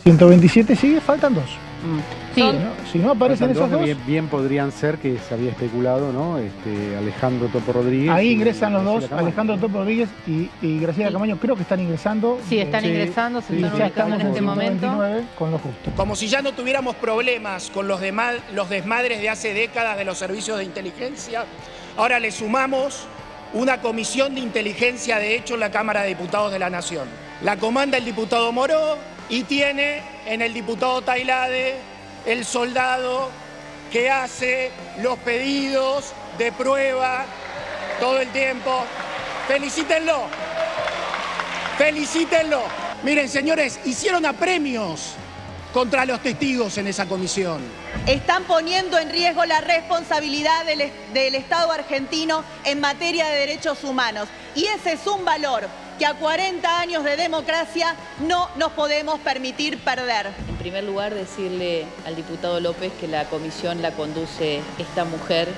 127 sigue, faltan 2. Sí. Si no aparecen esos dos, bien podrían ser que se había especulado, ¿no? Alejandro Topo Rodríguez. Ahí ingresan los dos, Graciela Alejandro Topo Rodríguez y Graciela Camaño, creo que están ingresando. Sí, están ingresando, se están ya ubicando estamos en este momento. 129 con lo justo. Como si ya no tuviéramos problemas con los desmadres de hace décadas de los servicios de inteligencia, ahora le sumamos una comisión de inteligencia de hecho en la Cámara de Diputados de la Nación. La comanda el diputado Moró y tiene en el diputado Tailade el soldado que hace los pedidos de prueba todo el tiempo. ¡Felicítenlo! ¡Felicítenlo! Miren, señores, hicieron apremios contra los testigos en esa comisión. Están poniendo en riesgo la responsabilidad del Estado argentino en materia de derechos humanos. Y ese es un valor que a 40 años de democracia no nos podemos permitir perder. En primer lugar, decirle al diputado López que la comisión la conduce esta mujer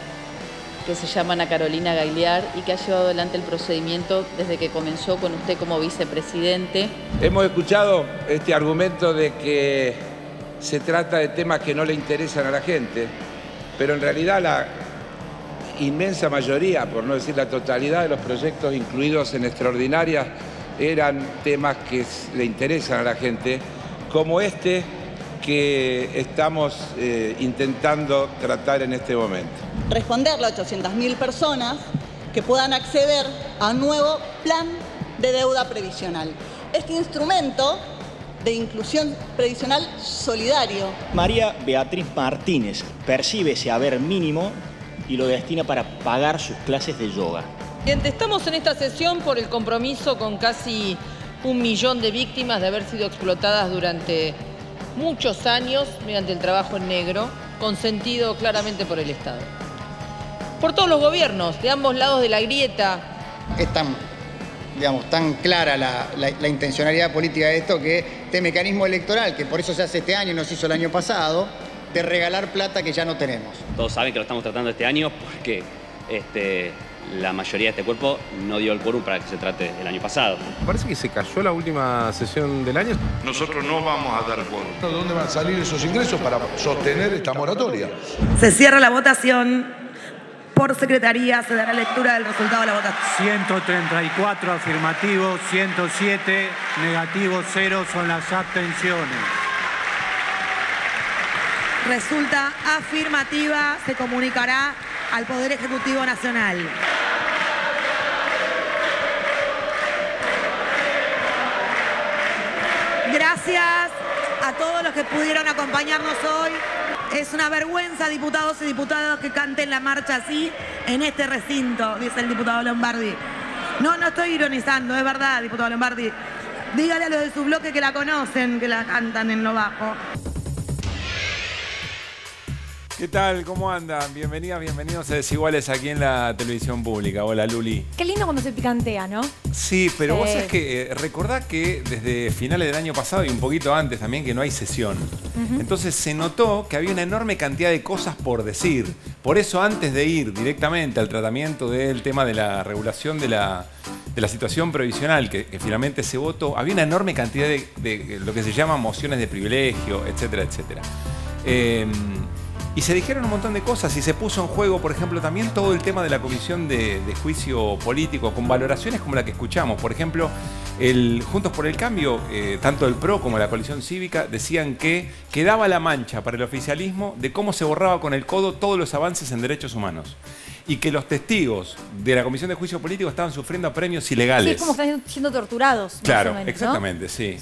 que se llama Ana Carolina Gagliar y que ha llevado adelante el procedimiento desde que comenzó con usted como vicepresidente. Hemos escuchado este argumento de que se trata de temas que no le interesan a la gente, pero en realidad la inmensa mayoría, por no decir la totalidad de los proyectos incluidos en extraordinarias eran temas que le interesan a la gente, como este que estamos intentando tratar en este momento. Responderle a 800.000 personas que puedan acceder a un nuevo plan de deuda previsional. Este instrumento de inclusión previsional solidario. María Beatriz Martínez percibe ese haber mínimo y lo destina para pagar sus clases de yoga. Estamos en esta sesión por el compromiso con casi 1 millón de víctimas de haber sido explotadas durante muchos años mediante el trabajo en negro, consentido claramente por el Estado. Por todos los gobiernos, de ambos lados de la grieta. Es tan clara la intencionalidad política de esto que este mecanismo electoral, que por eso se hace este año y no se hizo el año pasado, de regalar plata que ya no tenemos. Todos saben que lo estamos tratando este año porque la mayoría de este cuerpo no dio el quórum para que se trate el año pasado. Parece que se cayó la última sesión del año. Nosotros no vamos a dar quórum. ¿De dónde van a salir esos ingresos para sostener esta moratoria? Se cierra la votación. Por secretaría se dará lectura del resultado de la votación. 134 afirmativos, 107 negativos, 0 son las abstenciones. Resulta afirmativa, se comunicará al Poder Ejecutivo Nacional. Gracias a todos los que pudieron acompañarnos hoy. Es una vergüenza, diputados y diputadas, que canten la marcha así en este recinto, dice el diputado Lombardi. No estoy ironizando, es verdad, diputado Lombardi. Dígale a los de su bloque que la conocen, que la cantan en lo bajo. ¿Qué tal? ¿Cómo andan? Bienvenidas, bienvenidos a Desiguales aquí en la televisión pública. Hola, Luli. Qué lindo cuando se picantea, ¿no? Sí, pero vos sabés que recordá que desde finales del año pasado y un poquito antes también que no hay sesión. Entonces se notó que había una enorme cantidad de cosas por decir. Por eso antes de ir directamente al tratamiento del tema de la regulación de la situación provisional que finalmente se votó, había una enorme cantidad de lo que se llama mociones de privilegio, etcétera, etcétera. Y se dijeron un montón de cosas y se puso en juego, por ejemplo, también todo el tema de la comisión de juicio político, con valoraciones como la que escuchamos. Por ejemplo, Juntos por el Cambio, tanto el PRO como la coalición cívica, decían que quedaba la mancha para el oficialismo de cómo se borraba con el codo todos los avances en derechos humanos. Y que los testigos de la Comisión de Juicio Político estaban sufriendo apremios ilegales. Sí, es como están siendo torturados. Claro, más o menos, exactamente, ¿no? Sí.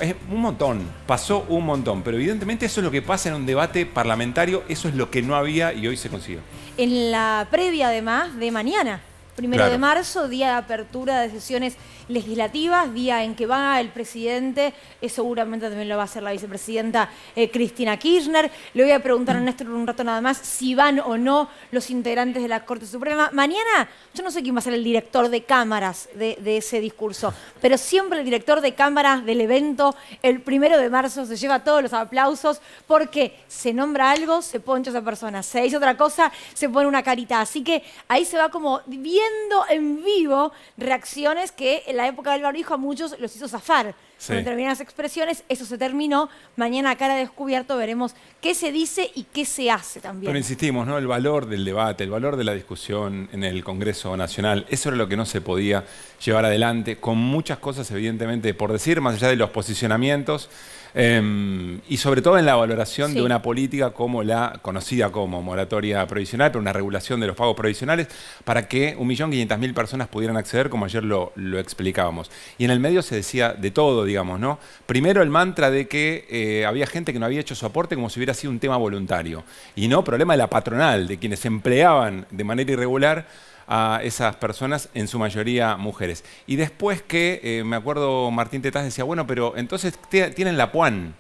Es un montón, pasó un montón. Pero evidentemente eso es lo que pasa en un debate parlamentario, eso es lo que no había y hoy se consiguió. En la previa, además, de mañana. 1 de marzo, día de apertura de sesiones legislativas, día en que va el presidente, seguramente también lo va a hacer la vicepresidenta Cristina Kirchner. Le voy a preguntar a Néstor un rato nada más si van o no los integrantes de la Corte Suprema. Mañana, yo no sé quién va a ser el director de cámaras de ese discurso, pero siempre el director de cámaras del evento, el 1 de marzo, se lleva todos los aplausos porque se nombra algo, se poncha esa persona, se dice otra cosa, se pone una carita. Así que ahí se va como viendo en vivo reacciones que en la época del barbijo a muchos los hizo zafar con determinadas expresiones. Eso se terminó. Mañana a cara descubierto veremos qué se dice y qué se hace también. Pero insistimos, ¿no? El valor del debate, el valor de la discusión en el Congreso Nacional, eso era lo que no se podía llevar adelante, con muchas cosas evidentemente por decir, más allá de los posicionamientos, y sobre todo en la valoración de una política como la conocida como moratoria provisional, pero una regulación de los pagos provisionales para que 1.500.000 personas pudieran acceder, como ayer lo explicábamos. Y en el medio se decía de todo, digamos, ¿no? Primero el mantra de que había gente que no había hecho su aporte como si hubiera sido un tema voluntario. Y no, problema de la patronal, de quienes empleaban de manera irregular a esas personas, en su mayoría mujeres. Y después que, me acuerdo, Martín Tetaz decía, bueno, pero entonces tienen la PUAN,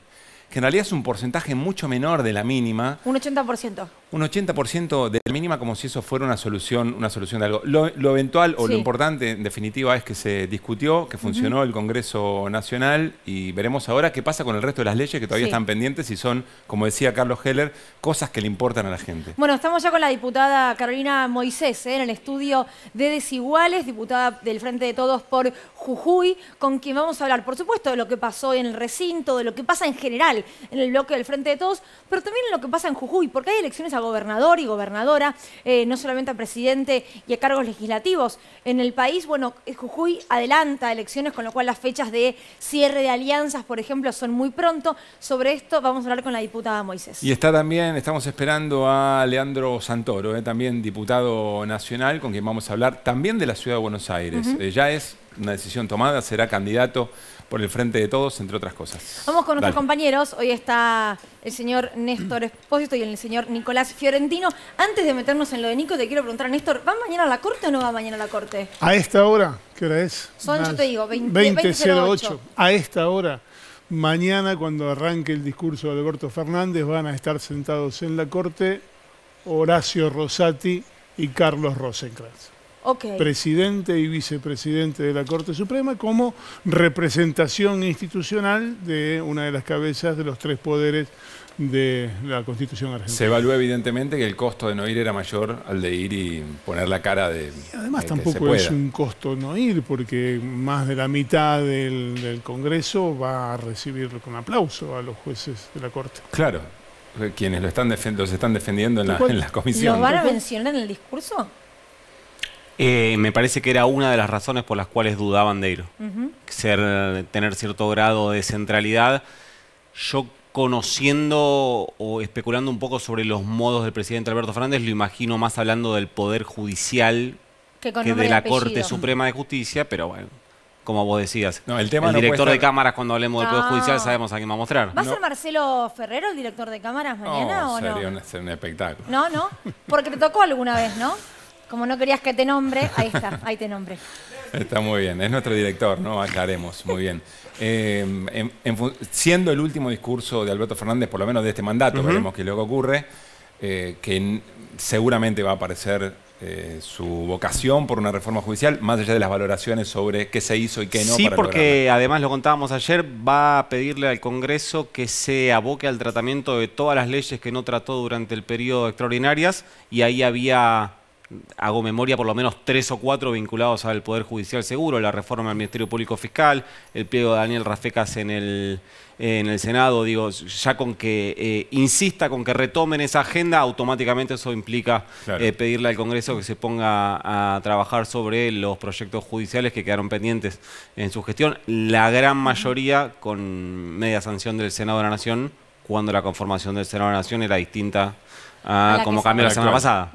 que en realidad es un porcentaje mucho menor de la mínima. Un 80%. Un 80% de la mínima, como si eso fuera una solución de algo. Lo eventual o lo importante, en definitiva, es que se discutió, que funcionó el Congreso Nacional y veremos ahora qué pasa con el resto de las leyes que todavía están pendientes y son, como decía Carlos Heller, cosas que le importan a la gente. Bueno, estamos ya con la diputada Carolina Moisés, en el estudio de Desiguales, diputada del Frente de Todos por Jujuy, con quien vamos a hablar, por supuesto, de lo que pasó en el recinto, de lo que pasa en general en el bloque del Frente de Todos, pero también en lo que pasa en Jujuy, porque hay elecciones a gobernador y gobernadora, no solamente a presidente y a cargos legislativos en el país. Bueno, Jujuy adelanta elecciones, con lo cual las fechas de cierre de alianzas, por ejemplo, son muy pronto. Sobre esto vamos a hablar con la diputada Moisés. Y está también, estamos esperando a Leandro Santoro, también diputado nacional, con quien vamos a hablar también de la Ciudad de Buenos Aires. Ya es una decisión tomada, será candidato por el Frente de Todos, entre otras cosas. Vamos con nuestros compañeros. Hoy está el señor Néstor Espósito y el señor Nicolás Fiorentino. Antes de meternos en lo de Nico, te quiero preguntar, Néstor, ¿va mañana a la Corte o no va mañana a la Corte? A esta hora, ¿qué hora es? Son, yo te digo, 20:08. A esta hora, mañana, cuando arranque el discurso de Alberto Fernández, van a estar sentados en la Corte Horacio Rosati y Carlos Rosenkrantz. Presidente y vicepresidente de la Corte Suprema, como representación institucional de una de las cabezas de los tres poderes de la Constitución argentina. Se evaluó evidentemente que el costo de no ir era mayor al de ir y poner la cara de... Y además tampoco es un costo no ir, porque más de la mitad del Congreso va a recibir con aplauso a los jueces de la Corte. Claro, quienes los están defendiendo en la comisión. ¿Lo van a mencionar en el discurso? Me parece que era una de las razones por las cuales dudaban de ir. Tener cierto grado de centralidad. Yo, conociendo o especulando un poco sobre los modos del presidente Alberto Fernández, lo imagino más hablando del Poder Judicial que de la Corte Suprema de Justicia, pero bueno, como vos decías, el director de cámaras, cuando hablemos del Poder Judicial, sabemos a quién va a mostrar. ¿Va a ser Marcelo Ferrero el director de cámaras mañana o no? Sería un espectáculo. No, porque te tocó alguna vez, ¿no? Como no querías que te nombre, ahí está, ahí te nombré. Está muy bien, es nuestro director, ¿no? Aclaremos, muy bien. Siendo el último discurso de Alberto Fernández, por lo menos de este mandato, veremos qué es lo que ocurre, que seguramente va a aparecer su vocación por una reforma judicial, más allá de las valoraciones sobre qué se hizo y qué no. Sí, porque además lo contábamos ayer, va a pedirle al Congreso que se aboque al tratamiento de todas las leyes que no trató durante el periodo de extraordinarias, y ahí había... hago memoria, por lo menos 3 o 4 vinculados al Poder Judicial seguro, la reforma del Ministerio Público Fiscal, el pliego de Daniel Rafecas en el Senado. Digo, ya con que insista con que retomen esa agenda, automáticamente eso implica pedirle al Congreso que se ponga a trabajar sobre los proyectos judiciales que quedaron pendientes en su gestión, la gran mayoría con media sanción del Senado de la Nación, cuando la conformación del Senado de la Nación era distinta a como cambió la semana pasada.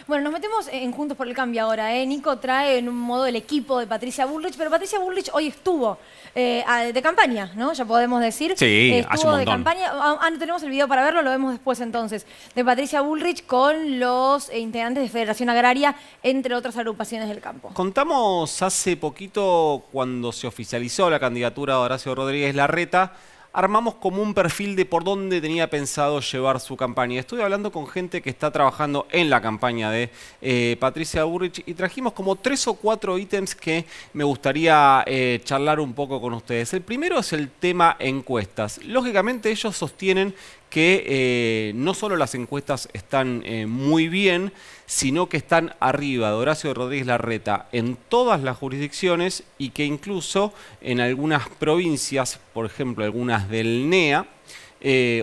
Bueno, nos metemos en Juntos por el Cambio ahora. Nico trae en un modo el equipo de Patricia Bullrich, pero Patricia Bullrich hoy estuvo de campaña, ¿no? Ya podemos decir. Sí, hace un montón. De campaña. No tenemos el video para verlo, lo vemos después entonces. De Patricia Bullrich con los integrantes de Federación Agraria, entre otras agrupaciones del campo. Contamos hace poquito, cuando se oficializó la candidatura de Horacio Rodríguez Larreta, armamos como un perfil de por dónde tenía pensado llevar su campaña. Estoy hablando con gente que está trabajando en la campaña de Patricia Bullrich y trajimos como 3 o 4 ítems que me gustaría charlar un poco con ustedes. El primero es el tema encuestas. Lógicamente ellos sostienen que no solo las encuestas están muy bien, sino que están arriba de Horacio Rodríguez Larreta en todas las jurisdicciones y que incluso en algunas provincias, por ejemplo algunas del NEA,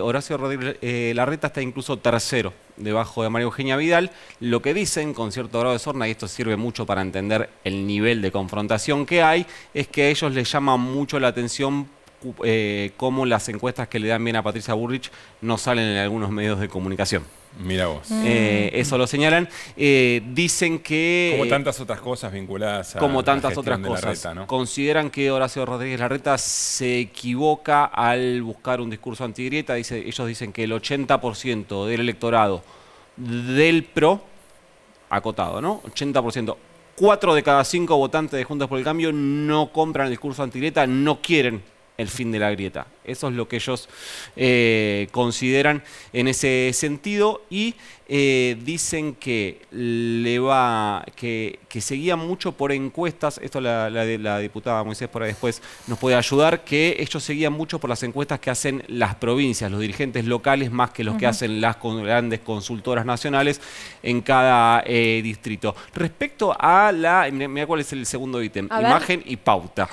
Horacio Rodríguez Larreta está incluso tercero, debajo de María Eugenia Vidal. Lo que dicen con cierto grado de sorna, y esto sirve mucho para entender el nivel de confrontación que hay, es que a ellos les llama mucho la atención cómo las encuestas que le dan bien a Patricia Bullrich no salen en algunos medios de comunicación. Mira vos. Eso lo señalan. Dicen que... Como tantas otras cosas vinculadas a como tantas la otras gestión de cosas. Larreta, ¿no? Consideran que Horacio Rodríguez Larreta se equivoca al buscar un discurso antigrieta. Ellos dicen que el 80% del electorado del PRO, acotado, ¿no? 80%. 4 de cada 5 votantes de Juntos por el Cambio no compran el discurso antigrieta, no quieren el fin de la grieta. Eso es lo que ellos consideran en ese sentido y dicen que que se guían mucho por encuestas. Esto la diputada Moisés por ahí después nos puede ayudar, que ellos se guían mucho por las encuestas que hacen las provincias, los dirigentes locales, más que los que hacen las grandes consultoras nacionales en cada distrito. Respecto a mira cuál es el segundo ítem, imagen y pauta.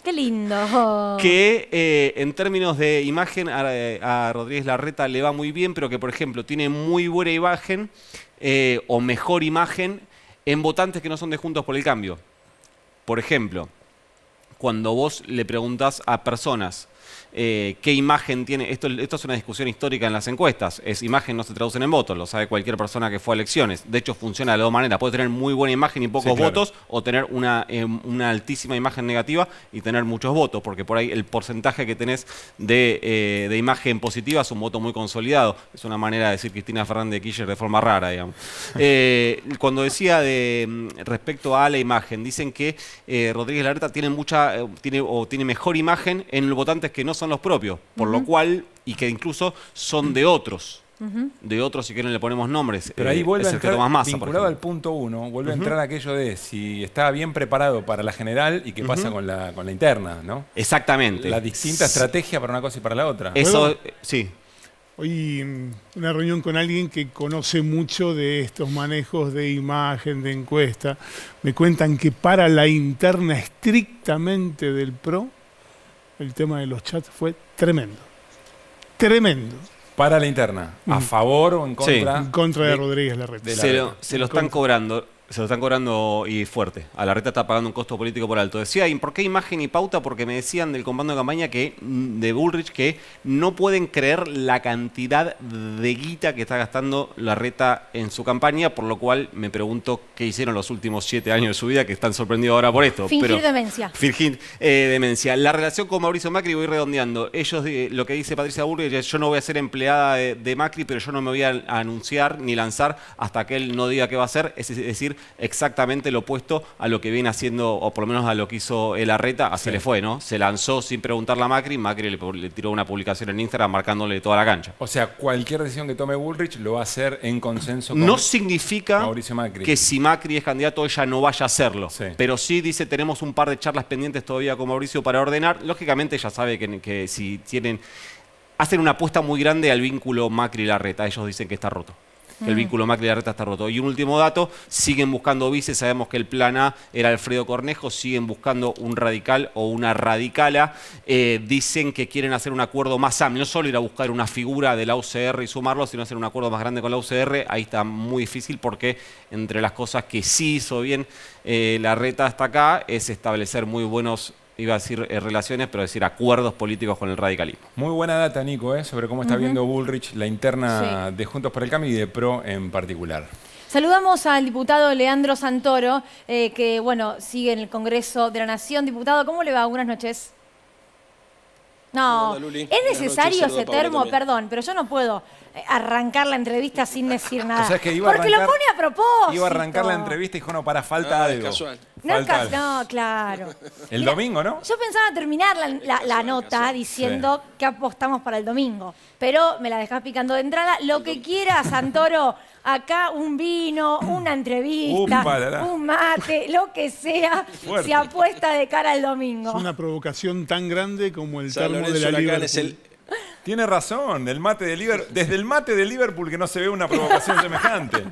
¡Qué lindo! Que en términos de imagen a Rodríguez Larreta le va muy bien, pero que, por ejemplo, tiene muy buena imagen o mejor imagen en votantes que no son de Juntos por el Cambio. Por ejemplo, cuando vos le preguntás a personas qué imagen tiene, esto es una discusión histórica en las encuestas, imagen no se traducen en votos, lo sabe cualquier persona que fue a elecciones. De hecho funciona de las dos maneras, puede tener muy buena imagen y pocos votos, o tener una altísima imagen negativa y tener muchos votos, porque por ahí el porcentaje que tenés de imagen positiva es un voto muy consolidado. Es una manera de decir Cristina Fernández de Kirchner de forma rara, digamos. Cuando decía respecto a la imagen, dicen que Rodríguez Larreta tiene mejor imagen en los votantes que no son los propios, por lo cual, y que incluso son de otros. De otros, si quieren le ponemos nombres. Pero ahí vuelve a entrar, Massa, vinculado al punto 1, vuelve a entrar aquello de si está bien preparado para la general y qué pasa con la interna, ¿no? Exactamente. La distinta estrategia para una cosa y para la otra. Eso, sí. Hoy una reunión con alguien que conoce mucho de estos manejos de imagen, de encuesta. Me cuentan que para la interna estrictamente del PRO, el tema de los chats fue tremendo. Tremendo. Para la interna, ¿a favor o en contra? Sí, en contra de Rodríguez Larreta. Se lo están cobrando. Se lo están cobrando y fuerte. A Larreta está pagando un costo político por alto. Decía, ¿y por qué imagen y pauta? Porque me decían del comando de campaña de Bullrich que no pueden creer la cantidad de guita que está gastando Larreta en su campaña, por lo cual me pregunto qué hicieron los últimos 7 años de su vida, que están sorprendidos ahora por esto. Fingir demencia. Fingir demencia. La relación con Mauricio Macri, voy redondeando. Ellos, lo que dice Patricia Bullrich es: yo no voy a ser empleada de Macri, pero yo no me voy a anunciar ni lanzar hasta que él no diga qué va a hacer. Es decir, exactamente lo opuesto a lo que viene haciendo, o por lo menos a lo que hizo Larreta. Así le fue, ¿no? Se lanzó sin preguntarle a Macri, Macri le tiró una publicación en Instagram marcándole toda la cancha. O sea, cualquier decisión que tome Bullrich lo va a hacer en consenso con no significa Mauricio Macri. Que si Macri es candidato ella no vaya a hacerlo. Sí. Pero sí dice, tenemos un par de charlas pendientes todavía con Mauricio para ordenar. Lógicamente ella sabe que si hacen una apuesta muy grande al vínculo Macri-Larreta. Ellos dicen que está roto. El vínculo Macri-Larreta está roto. Y un último dato, siguen buscando vices. Sabemos que el plan A era Alfredo Cornejo, siguen buscando un radical o una radicala. Dicen que quieren hacer un acuerdo más amplio, no solo ir a buscar una figura de la UCR y sumarlo, sino hacer un acuerdo más grande con la UCR. Ahí está muy difícil porque entre las cosas que sí hizo bien Larreta hasta acá es establecer muy buenos, iba a decir relaciones, pero decir acuerdos políticos con el radicalismo. Muy buena data, Nico, sobre cómo está viendo Bullrich la interna de Juntos por el Cambio y de PRO en particular. Saludamos al diputado Leandro Santoro, que bueno, sigue en el Congreso de la Nación. Diputado, ¿cómo le va? Buenas noches. No, es necesario ese termo, perdón, pero yo no puedo arrancar la entrevista sin decir nada. O sea, que porque lo pone a propósito. Iba a arrancar la entrevista y dijo, no, falta algo. Casual. No, claro. El Mira, domingo, ¿no? Yo pensaba terminar la nota diciendo que apostamos para el domingo, pero me la dejás picando de entrada. Lo que quiera, Santoro, acá un vino, una entrevista, un mate, lo que sea, se apuesta de cara al domingo. Es una provocación tan grande como el termo de la Liverpool. Tiene razón, el mate de Liverpool, desde el mate de Liverpool que no se ve una provocación semejante.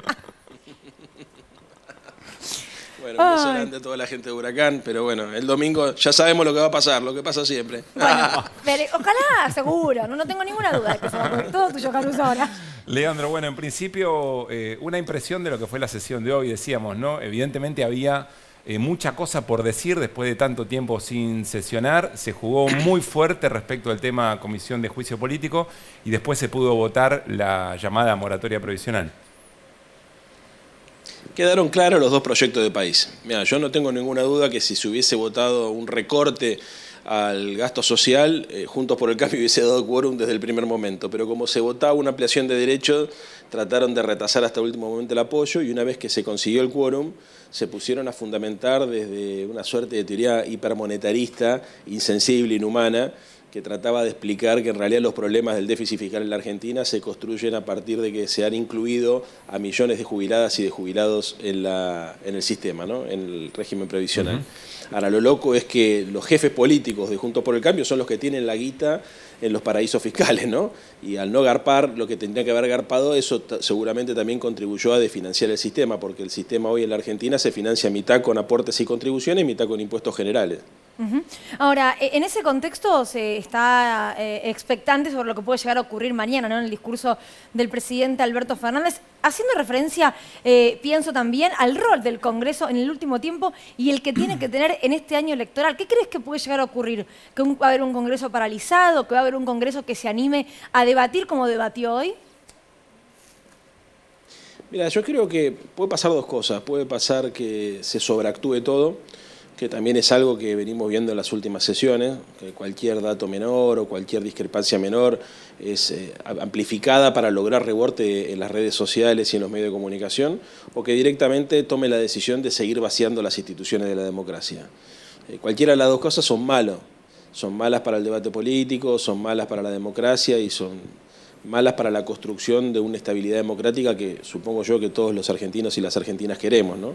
Bueno, un beso grande a toda la gente de Huracán, pero bueno, el domingo ya sabemos lo que va a pasar, lo que pasa siempre. Bueno, ojalá, seguro, no tengo ninguna duda de que se va a poner todo tuyo, Caruso, ahora. Leandro, bueno, en principio, una impresión de lo que fue la sesión de hoy, decíamos, ¿no? Evidentemente había mucha cosa por decir después de tanto tiempo sin sesionar. Se jugó muy fuerte respecto al tema Comisión de Juicio Político y después se pudo votar la llamada moratoria provisional. Quedaron claros los dos proyectos de país. Mira, yo no tengo ninguna duda que si se hubiese votado un recorte al gasto social, Juntos por el Cambio hubiese dado quórum desde el primer momento. Pero como se votaba una ampliación de derechos, trataron de retrasar hasta el último momento el apoyo y una vez que se consiguió el quórum, se pusieron a fundamentar desde una suerte de teoría hipermonetarista, insensible, inhumana, que trataba de explicar que en realidad los problemas del déficit fiscal en la Argentina se construyen a partir de que se han incluido a millones de jubiladas y de jubilados en el sistema, ¿no? En el régimen previsional. Ahora, lo loco es que los jefes políticos de Juntos por el Cambio son los que tienen la guita en los paraísos fiscales, ¿no? Y al no garpar lo que tendría que haber garpado, eso seguramente también contribuyó a desfinanciar el sistema, porque el sistema hoy en la Argentina se financia mitad con aportes y contribuciones y mitad con impuestos generales. Ahora, en ese contexto se está expectante sobre lo que puede llegar a ocurrir mañana, ¿no? En el discurso del presidente Alberto Fernández, haciendo referencia, pienso también, al rol del Congreso en el último tiempo y el que tiene que tener en este año electoral. ¿Qué crees que puede llegar a ocurrir? ¿Que va a haber un Congreso paralizado? ¿Que va a haber un Congreso que se anime a debatir como debatió hoy? Mira, yo creo que puede pasar dos cosas. Puede pasar que se sobreactúe todo, que también es algo que venimos viendo en las últimas sesiones, que cualquier dato menor o cualquier discrepancia menor es amplificada para lograr rebote en las redes sociales y en los medios de comunicación, o que directamente tome la decisión de seguir vaciando las instituciones de la democracia. Cualquiera de las dos cosas son malas para el debate político, son malas para la democracia y son malas para la construcción de una estabilidad democrática que supongo yo que todos los argentinos y las argentinas queremos, ¿no?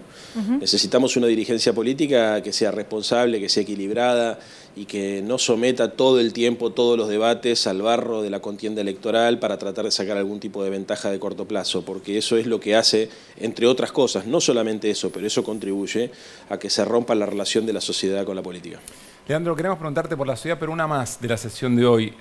Necesitamos una dirigencia política que sea responsable, que sea equilibrada y que no someta todo el tiempo todos los debates al barro de la contienda electoral para tratar de sacar algún tipo de ventaja de corto plazo, porque eso es lo que hace, entre otras cosas, no solamente eso, pero eso contribuye a que se rompa la relación de la sociedad con la política. Leandro, queremos preguntarte por la ciudad, pero una más de la sesión de hoy.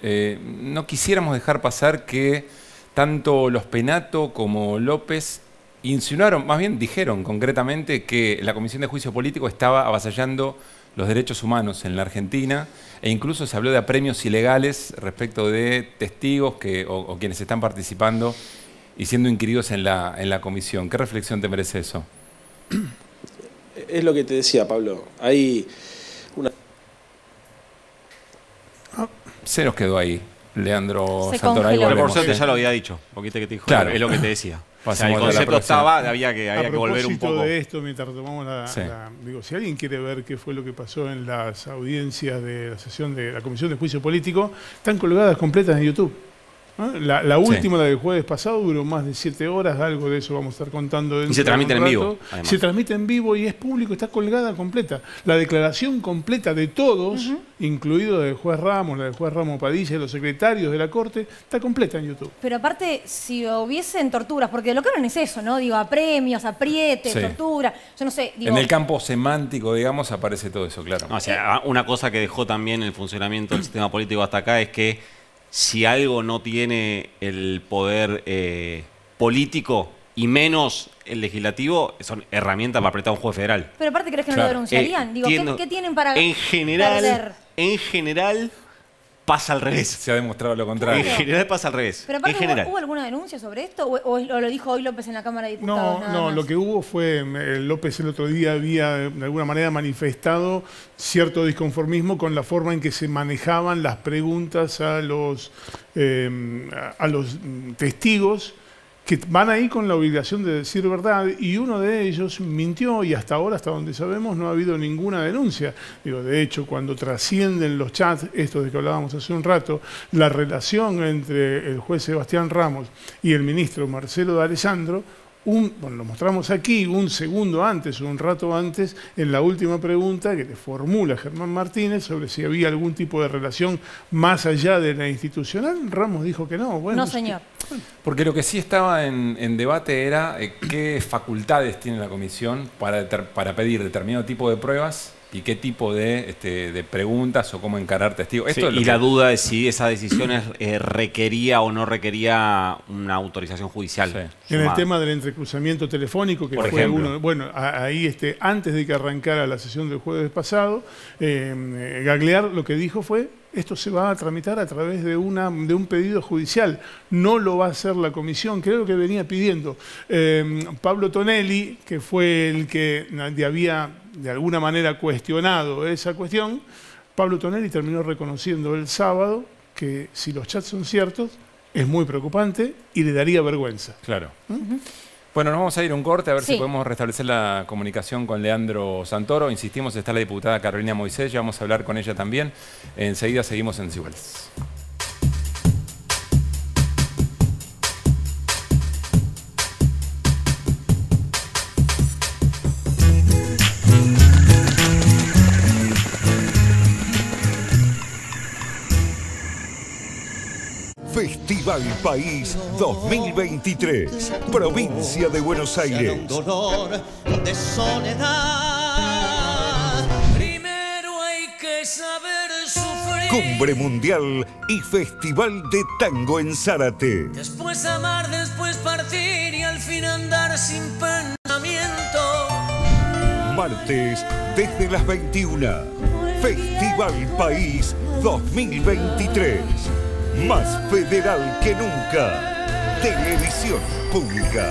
No quisiéramos dejar pasar que tanto los Penato como López insinuaron, más bien dijeron concretamente que la Comisión de Juicio Político estaba avasallando los derechos humanos en la Argentina e incluso se habló de apremios ilegales respecto de testigos o quienes están participando y siendo inquiridos en la comisión. ¿Qué reflexión te merece eso? Es lo que te decía, Pablo. Hay una... Se nos quedó ahí, Leandro Santoray. Pero por suerte ya lo había dicho, porque te dijo, claro, es lo que te decía. O sea, el concepto estaba, había que volver un poco. De esto, mientras retomamos digo, si alguien quiere ver qué fue lo que pasó en las audiencias de la sesión de la Comisión de Juicio Político, están colgadas completas en YouTube. ¿No? La última, la del jueves pasado, duró más de 7 horas, algo de eso vamos a estar contando. Y se transmite en vivo. Además. Se transmite en vivo y es público, está colgada completa. La declaración completa de todos, incluido del juez Ramos, la del juez Ramos Padilla y los secretarios de la Corte, está completa en YouTube. Pero aparte, si hubiesen torturas, porque lo que hablan es eso, ¿no? Digo, apremios, aprietes, tortura, yo no sé. Digo, en el campo semántico, digamos, aparece todo eso, claro. No, o sea, una cosa que dejó también el funcionamiento del sistema político hasta acá es que si algo no tiene el poder político y menos el legislativo, son herramientas para apretar a un juez federal. Pero aparte, ¿crees que no lo denunciarían? Digo, ¿qué tienen para perder? En general, pasa al revés. Se ha demostrado lo contrario. En general pasa al revés. Pero aparte, ¿hubo alguna denuncia sobre esto? ¿O lo dijo hoy López en la Cámara de Diputados? No, lo que hubo fue, López el otro día había de alguna manera manifestado cierto disconformismo con la forma en que se manejaban las preguntas a los testigos que van ahí con la obligación de decir verdad, y uno de ellos mintió y hasta ahora, hasta donde sabemos, no ha habido ninguna denuncia. Digo, de hecho, cuando trascienden los chats, estos de que hablábamos hace un rato, la relación entre el juez Sebastián Ramos y el ministro Marcelo D'Alessandro, lo mostramos aquí, un segundo antes o un rato antes, en la última pregunta que le formula Germán Martínez sobre si había algún tipo de relación más allá de la institucional. Ramos dijo que no. Bueno, no, señor. Porque lo que sí estaba en debate era qué facultades tiene la comisión para pedir determinado tipo de pruebas y qué tipo de preguntas o cómo encarar testigos. Sí, y la duda de si esa decisión requería o no requería una autorización judicial. Sí. En el tema del entrecruzamiento telefónico, que por fue ejemplo. uno... Bueno, ahí antes de que arrancara la sesión del jueves pasado, Gagliar lo que dijo fue: esto se va a tramitar a través de un pedido judicial, no lo va a hacer la comisión, que era lo que venía pidiendo. Pablo Tonelli, que fue el que había de alguna manera cuestionado esa cuestión, Pablo Tonelli terminó reconociendo el sábado que si los chats son ciertos, es muy preocupante y le daría vergüenza. Claro. Bueno, nos vamos a ir a un corte a ver si podemos restablecer la comunicación con Leandro Santoro. Insistimos, está la diputada Carolina Moisés, ya vamos a hablar con ella también. Enseguida seguimos en Desiguales. Festival País 2023, provincia de Buenos Aires. Dolor de soledad. Primero hay que saber sufrir. Cumbre Mundial y Festival de Tango en Zárate. Después amar, después partir y al fin andar sin pensamiento. Martes desde las 21. Festival País 2023. Más federal que nunca. Televisión pública.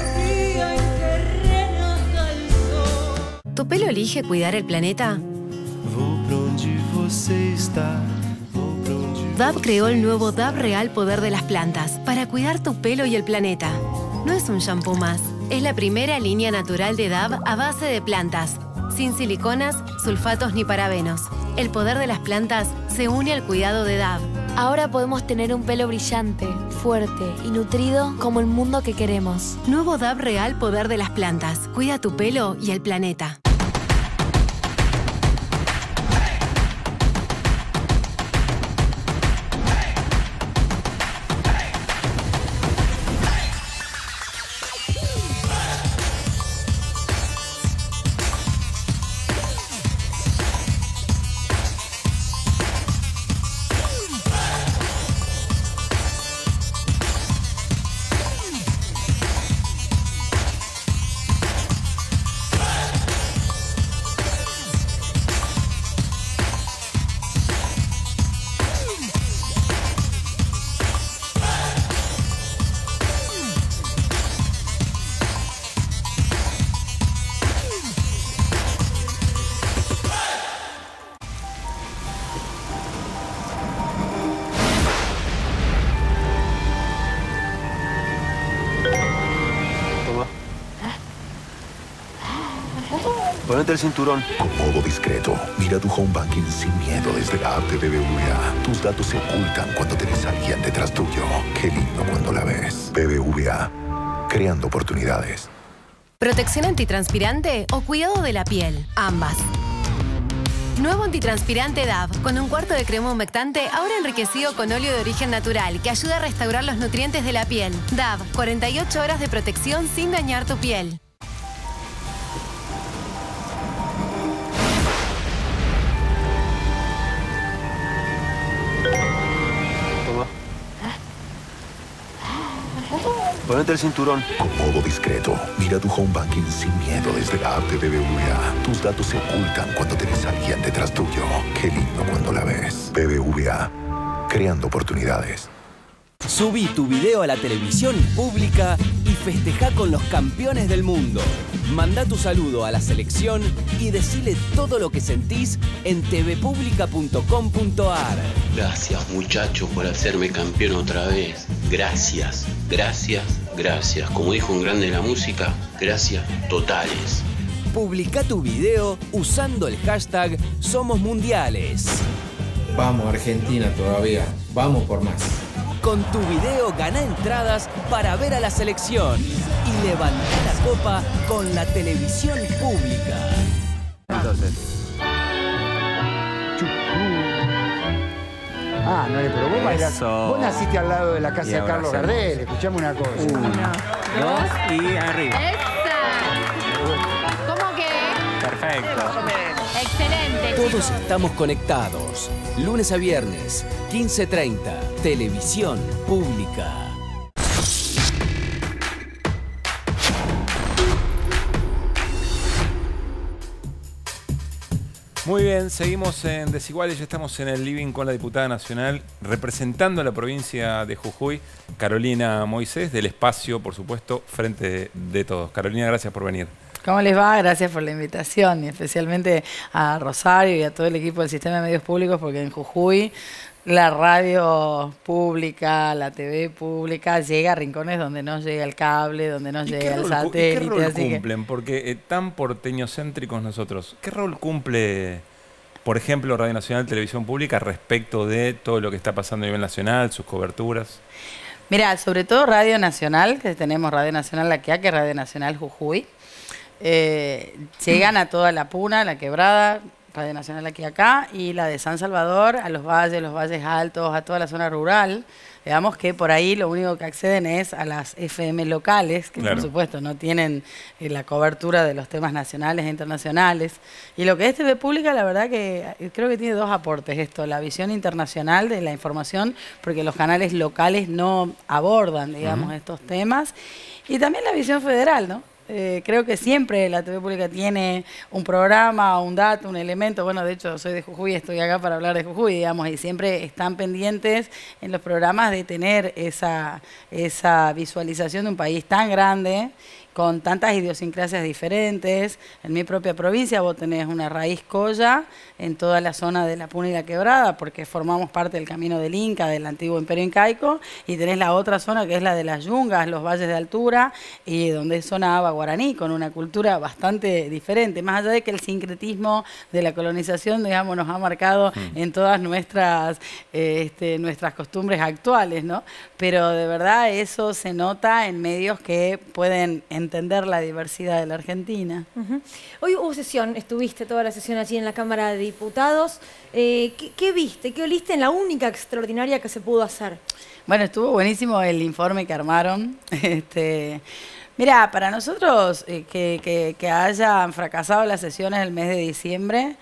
¿Tu pelo elige cuidar el planeta? Dove creó el nuevo Dove Real Poder de las Plantas para cuidar tu pelo y el planeta. No es un shampoo más. Es la primera línea natural de Dove a base de plantas, sin siliconas, sulfatos ni parabenos. El poder de las plantas se une al cuidado de Dove. Ahora podemos tener un pelo brillante, fuerte y nutrido como el mundo que queremos. Nuevo Dove Real Poder de las Plantas. Cuida tu pelo y el planeta. Ponete el cinturón. Con modo discreto, mira tu home banking sin miedo desde la app de BBVA. Tus datos se ocultan cuando tenés a alguien detrás tuyo. Qué lindo cuando la ves. BBVA, creando oportunidades. ¿Protección antitranspirante o cuidado de la piel? Ambas. Nuevo antitranspirante Dove, con un cuarto de crema humectante, ahora enriquecido con óleo de origen natural, que ayuda a restaurar los nutrientes de la piel. Dove, 48 horas de protección sin dañar tu piel. Ponete el cinturón. Con modo discreto, mira tu home banking sin miedo desde la app de BBVA. Tus datos se ocultan cuando tenés a alguien detrás tuyo. Qué lindo cuando la ves. BBVA, creando oportunidades. Subí tu video a la televisión pública y festejá con los campeones del mundo. Mandá tu saludo a la selección y decile todo lo que sentís en tvpublica.com.ar. Gracias, muchachos, por hacerme campeón otra vez. Gracias, gracias, gracias. Como dijo un grande de la música, gracias totales. Publicá tu video usando el hashtag #SomosMundiales. Vamos, Argentina, todavía. Vamos por más. Con tu video gana entradas para ver a la selección y levanta la copa con la televisión pública. Entonces. Ah, no le probó bailar. Vos naciste al lado de la casa de Carlos Gardel. Escuchame una cosa. 1, 2 y arriba. ¿Cómo que? Perfecto. Excelente. Todos estamos conectados. Lunes a viernes, 15:30. Televisión pública. Muy bien, seguimos en Desiguales, ya estamos en el living con la diputada nacional representando a la provincia de Jujuy, Carolina Moisés, del espacio, por supuesto, Frente de Todos. Carolina, gracias por venir. ¿Cómo les va? Gracias por la invitación y especialmente a Rosario y a todo el equipo del Sistema de Medios Públicos, porque en Jujuy la radio pública, la TV pública llega a rincones donde no llega el cable, donde no llega el satélite. ¿Qué rol cumplen? Porque tan porteñocéntricos nosotros, ¿qué rol cumple, por ejemplo, Radio Nacional, Televisión Pública respecto de todo lo que está pasando a nivel nacional, sus coberturas? Mira, sobre todo Radio Nacional, que tenemos Radio Nacional La Quiaca, Radio Nacional Jujuy, llegan a toda la Puna, la Quebrada, Radio Nacional aquí acá, y la de San Salvador, a los valles altos, a toda la zona rural. Digamos que por ahí lo único que acceden es a las FM locales, que por supuesto no tienen la cobertura de los temas nacionales e internacionales. Y lo que es TV Pública, la verdad que creo que tiene dos aportes esto, la visión internacional de la información, porque los canales locales no abordan, digamos, estos temas, y también la visión federal, ¿no? Creo que siempre la TV Pública tiene un programa, un dato, un elemento. Bueno, de hecho, soy de Jujuy, estoy acá para hablar de Jujuy, digamos, y siempre están pendientes en los programas de tener esa visualización de un país tan grande, con tantas idiosincrasias diferentes. En mi propia provincia vos tenés una raíz colla en toda la zona de la Puna y la Quebrada, porque formamos parte del camino del Inca, del antiguo imperio incaico, y tenés la otra zona que es la de las yungas, los valles de altura, y donde es zona aba guaraní, con una cultura bastante diferente, más allá de que el sincretismo de la colonización, digamos, nos ha marcado en todas nuestras costumbres actuales, ¿no? Pero de verdad eso se nota en medios que pueden entender la diversidad de la Argentina. Hoy hubo sesión, estuviste toda la sesión allí en la Cámara de Diputados. ¿Qué viste? ¿Qué oliste en la única extraordinaria que se pudo hacer? Bueno, estuvo buenísimo el informe que armaron. Mira, para nosotros que hayan fracasado las sesiones del mes de diciembre,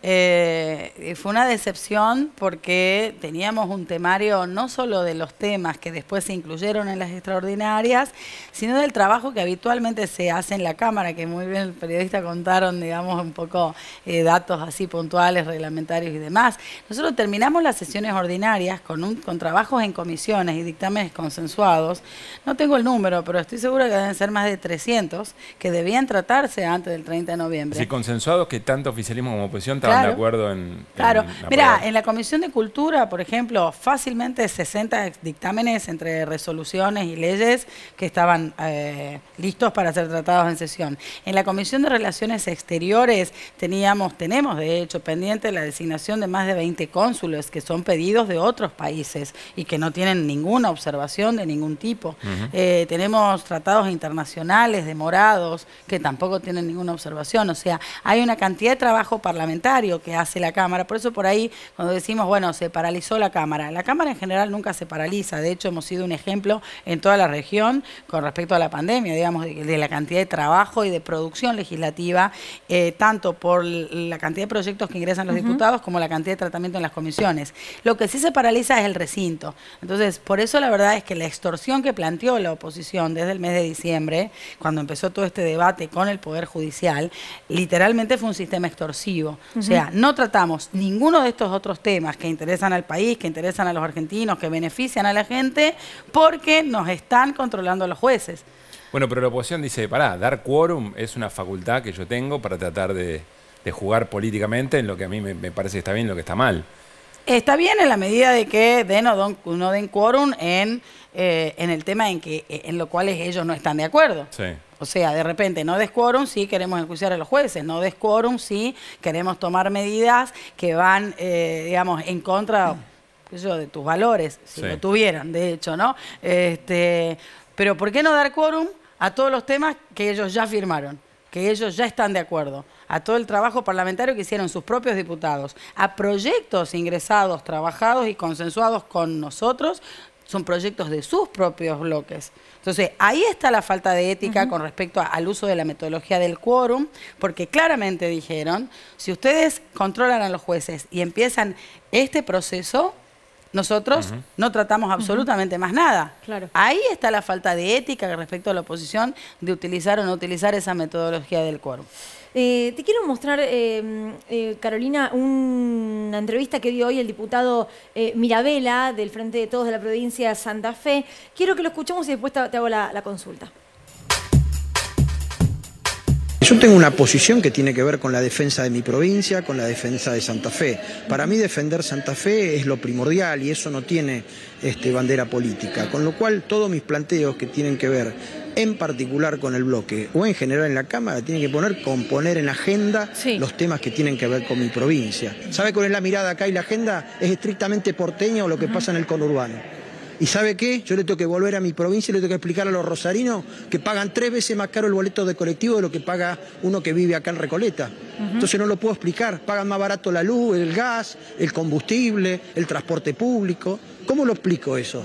fue una decepción porque teníamos un temario no solo de los temas que después se incluyeron en las extraordinarias, sino del trabajo que habitualmente se hace en la Cámara, que muy bien el periodista contaron, digamos, un poco datos así puntuales, reglamentarios y demás. Nosotros terminamos las sesiones ordinarias con trabajos en comisiones y dictámenes consensuados. No tengo el número, pero estoy segura que deben ser más de 300 que debían tratarse antes del 30 de noviembre. Sí, consensuados que tanto oficialismo como oposición estaban de acuerdo en... Mira, en la Comisión de Cultura, por ejemplo, fácilmente 60 dictámenes entre resoluciones y leyes que estaban listos para ser tratados en sesión. En la Comisión de Relaciones Exteriores tenemos de hecho pendiente la designación de más de 20 cónsules que son pedidos de otros países y que no tienen ninguna observación de ningún tipo. Tenemos tratados internacionales demorados que tampoco tienen ninguna observación. O sea, hay una cantidad de trabajo parlamentario que hace la Cámara. Por eso por ahí cuando decimos, bueno, se paralizó la Cámara en general nunca se paraliza. De hecho, hemos sido un ejemplo en toda la región con respecto a la pandemia, digamos, de la cantidad de trabajo y de producción legislativa, tanto por la cantidad de proyectos que ingresan los diputados como la cantidad de tratamiento en las comisiones. Lo que sí se paraliza es el recinto. Entonces, por eso la verdad es que la extorsión que planteó la oposición desde el mes de diciembre, cuando empezó todo este debate con el Poder Judicial, literalmente fue un sistema extorsivo. O sea, no tratamos ninguno de estos otros temas que interesan al país, que interesan a los argentinos, que benefician a la gente, porque nos están controlando los jueces. Bueno, pero la oposición dice, pará, dar quórum es una facultad que yo tengo para tratar de jugar políticamente en lo que a mí me parece que está bien y lo que está mal. Está bien en la medida de que no den quórum en el tema en lo cual ellos no están de acuerdo. Sí. O sea, de repente no des quórum si queremos enjuiciar a los jueces, no des quórum si queremos tomar medidas que van, digamos, en contra qué sé yo, de tus valores, si lo tuvieran, de hecho, ¿no? Pero ¿por qué no dar quórum a todos los temas que ellos ya firmaron, que ellos ya están de acuerdo, a todo el trabajo parlamentario que hicieron sus propios diputados, a proyectos ingresados, trabajados y consensuados con nosotros, son proyectos de sus propios bloques? Entonces, ahí está la falta de ética con respecto al uso de la metodología del quórum, porque claramente dijeron, si ustedes controlan a los jueces y empiezan este proceso, nosotros no tratamos absolutamente más nada. Claro. Ahí está la falta de ética respecto a la oposición de utilizar o no utilizar esa metodología del quórum. Te quiero mostrar, Carolina, una entrevista que dio hoy el diputado Mirabella, del Frente de Todos de la provincia de Santa Fe. Quiero que lo escuchemos y después te hago la consulta. Yo tengo una posición que tiene que ver con la defensa de mi provincia, con la defensa de Santa Fe. Para mí defender Santa Fe es lo primordial y eso no tiene bandera política. Con lo cual todos mis planteos que tienen que ver en particular con el bloque o en general en la Cámara tienen que poner en agenda los temas que tienen que ver con mi provincia. ¿Sabe cuál es la mirada acá y la agenda? Es estrictamente porteña o lo que pasa en el conurbano. ¿Y sabe qué? Yo le tengo que volver a mi provincia y le tengo que explicar a los rosarinos que pagan 3 veces más caro el boleto de colectivo de lo que paga uno que vive acá en Recoleta. Entonces no lo puedo explicar. Pagan más barato la luz, el gas, el combustible, el transporte público. ¿Cómo lo explico eso?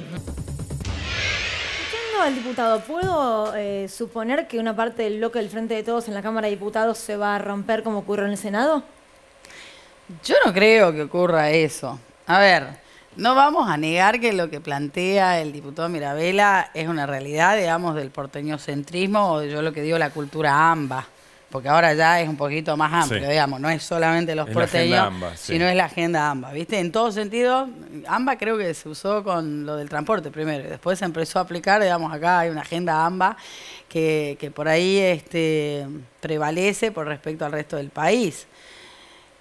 Escuchando al diputado, ¿puedo suponer que una parte del bloque del Frente de Todos en la Cámara de Diputados se va a romper como ocurrió en el Senado? Yo no creo que ocurra eso. A ver, no vamos a negar que lo que plantea el diputado Mirabella es una realidad, digamos, del porteñocentrismo o de yo lo que digo la cultura AMBA, porque ahora ya es un poquito más amplio, digamos, no es solamente los porteños, AMBA, sino es la agenda AMBA, ¿viste? En todo sentido, AMBA creo que se usó con lo del transporte primero, y después se empezó a aplicar, digamos, acá hay una agenda AMBA que por ahí prevalece por respecto al resto del país.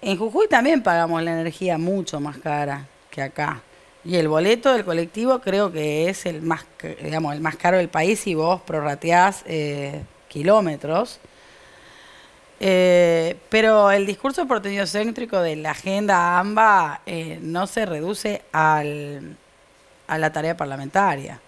En Jujuy también pagamos la energía mucho más cara que acá. Y el boleto del colectivo creo que es el más, digamos, el más caro del país si vos prorrateás kilómetros. Pero el discurso porteñocéntrico de la agenda AMBA no se reduce a la tarea parlamentaria.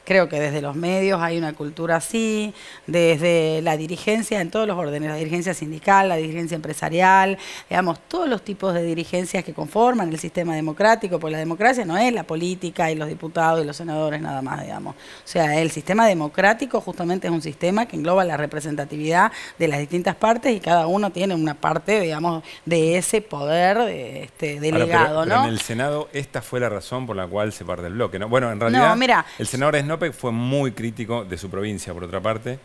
Creo que desde los medios hay una cultura así, desde la dirigencia en todos los órdenes, la dirigencia sindical, la dirigencia empresarial, digamos, todos los tipos de dirigencias que conforman el sistema democrático, porque la democracia no es la política y los diputados y los senadores nada más, digamos. O sea, el sistema democrático justamente es un sistema que engloba la representatividad de las distintas partes y cada uno tiene una parte, digamos, de ese poder delegado, pero ¿no? en el Senado esta fue la razón por la cual se parte el bloque, ¿no? Bueno, en realidad, mira, el senador Snope fue muy crítico de su provincia, por otra parte,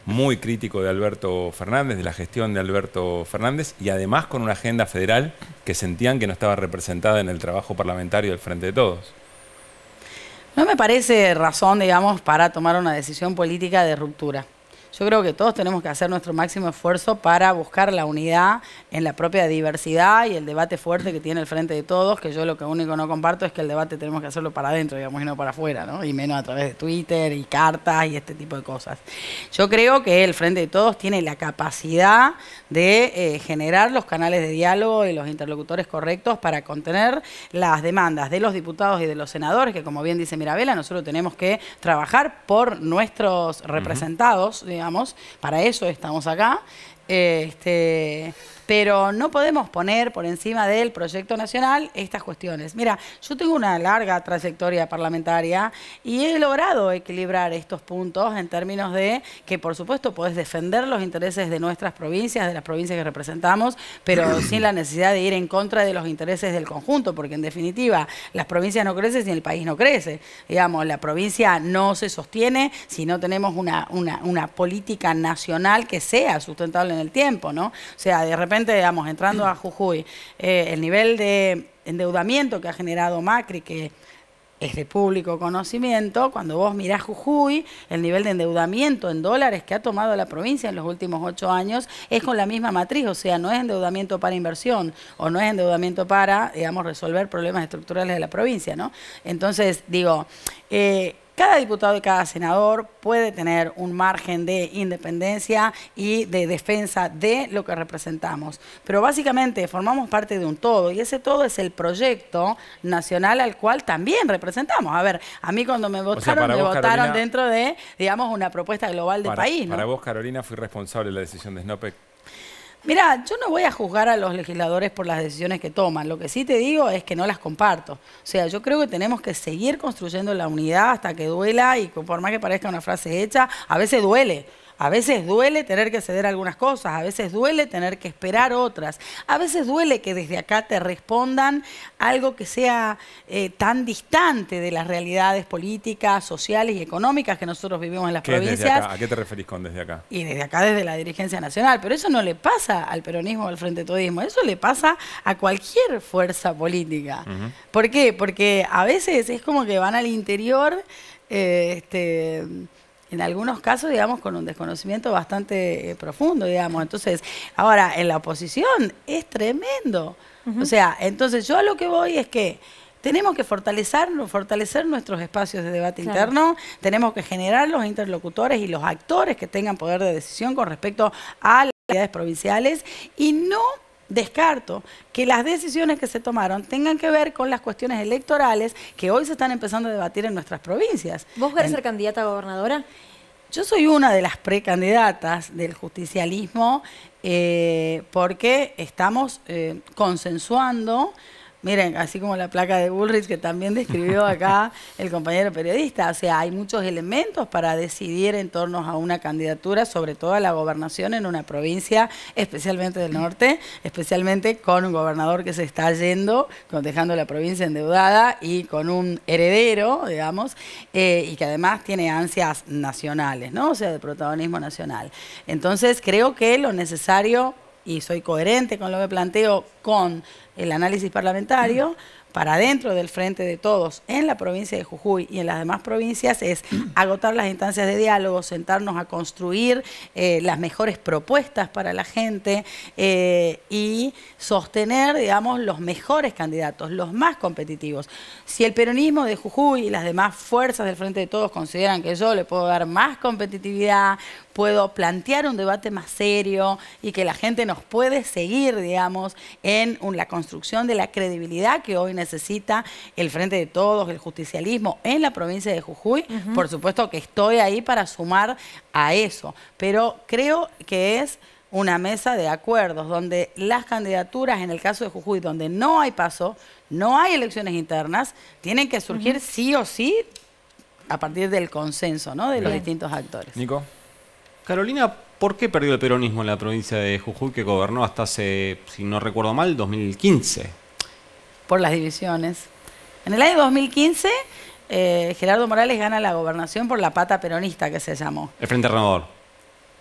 muy crítico de Alberto Fernández, de la gestión de Alberto Fernández, y además con una agenda federal que sentían que no estaba representada en el trabajo parlamentario del Frente de Todos. No me parece razón, digamos, para tomar una decisión política de ruptura. Yo creo que todos tenemos que hacer nuestro máximo esfuerzo para buscar la unidad en la propia diversidad y el debate fuerte que tiene el Frente de Todos, que yo lo que único no comparto es que el debate tenemos que hacerlo para adentro, digamos, y no para afuera, ¿no? Y menos a través de Twitter y cartas y este tipo de cosas. Yo creo que el Frente de Todos tiene la capacidad de generar los canales de diálogo y los interlocutores correctos para contener las demandas de los diputados y de los senadores, que como bien dice Mirabella, nosotros tenemos que trabajar por nuestros representados, digamos, para eso estamos acá, pero no podemos poner por encima del proyecto nacional estas cuestiones. Mira, yo tengo una larga trayectoria parlamentaria y he logrado equilibrar estos puntos en términos de que, por supuesto, podés defender los intereses de nuestras provincias, de las provincias que representamos, pero sin la necesidad de ir en contra de los intereses del conjunto, porque en definitiva las provincias no crecen si el país no crece. Digamos, la provincia no se sostiene si no tenemos una política nacional que sea sustentable en el tiempo, ¿no? O sea, de repente, digamos, entrando a Jujuy, el nivel de endeudamiento que ha generado Macri, que es de público conocimiento, cuando vos mirás Jujuy, el nivel de endeudamiento en dólares que ha tomado la provincia en los últimos 8 años es con la misma matriz, o sea, no es endeudamiento para inversión o no es endeudamiento para, digamos, resolver problemas estructurales de la provincia, ¿no? Entonces, digo, cada diputado y cada senador puede tener un margen de independencia y de defensa de lo que representamos. Pero básicamente formamos parte de un todo y ese todo es el proyecto nacional al cual también representamos. A ver, a mí cuando me votaron, me votaron Carolina, dentro de, digamos, una propuesta global de país, ¿no? Para vos, Carolina, fui responsable de la decisión de SNOPEC. Mira, yo no voy a juzgar a los legisladores por las decisiones que toman. Lo que sí te digo es que no las comparto. O sea, yo creo que tenemos que seguir construyendo la unidad hasta que duela y por más que parezca una frase hecha, a veces duele. A veces duele tener que ceder algunas cosas, a veces duele tener que esperar otras, a veces duele que desde acá te respondan algo que sea tan distante de las realidades políticas, sociales y económicas que nosotros vivimos en las provincias. Desde acá? ¿A qué te referís con desde acá? Y desde acá, desde la dirigencia nacional. Pero eso no le pasa al peronismo o al Frente Todismo, eso le pasa a cualquier fuerza política. ¿Por qué? Porque a veces es como que van al interior, en algunos casos, digamos, con un desconocimiento bastante profundo, digamos. Entonces, ahora, en la oposición es tremendo. O sea, entonces yo a lo que voy es que tenemos que fortalecer nuestros espacios de debate interno, tenemos que generar los interlocutores y los actores que tengan poder de decisión con respecto a las realidades provinciales y no descarto que las decisiones que se tomaron tengan que ver con las cuestiones electorales que hoy se están empezando a debatir en nuestras provincias. ¿Vos querés ser candidata a gobernadora? Yo soy una de las precandidatas del justicialismo porque estamos consensuando. Miren, así como la placa de Bullrich que también describió acá el compañero periodista, o sea, hay muchos elementos para decidir en torno a una candidatura, sobre todo a la gobernación en una provincia, especialmente del norte, especialmente con un gobernador que se está yendo, dejando la provincia endeudada y con un heredero, digamos, y que además tiene ansias nacionales, ¿no? O sea, de protagonismo nacional. Entonces, creo que lo necesario, y soy coherente con lo que planteo con el análisis parlamentario, para dentro del Frente de Todos en la provincia de Jujuy y en las demás provincias es agotar las instancias de diálogo, sentarnos a construir las mejores propuestas para la gente y sostener, digamos, los mejores candidatos, los más competitivos. Si el peronismo de Jujuy y las demás fuerzas del Frente de Todos consideran que yo le puedo dar más competitividad, puedo plantear un debate más serio y que la gente nos puede seguir, digamos, en la construcción de la credibilidad que hoy necesita el Frente de Todos, el justicialismo en la provincia de Jujuy. Por supuesto que estoy ahí para sumar a eso, pero creo que es una mesa de acuerdos donde las candidaturas, en el caso de Jujuy, donde no hay paso, no hay elecciones internas, tienen que surgir sí o sí a partir del consenso, ¿no?, de los distintos actores. Nico. Carolina, ¿por qué perdió el peronismo en la provincia de Jujuy, que gobernó hasta hace, si no recuerdo mal, 2015? Por las divisiones. En el año 2015, Gerardo Morales gana la gobernación por la pata peronista, que se llamó. El Frente Renovador.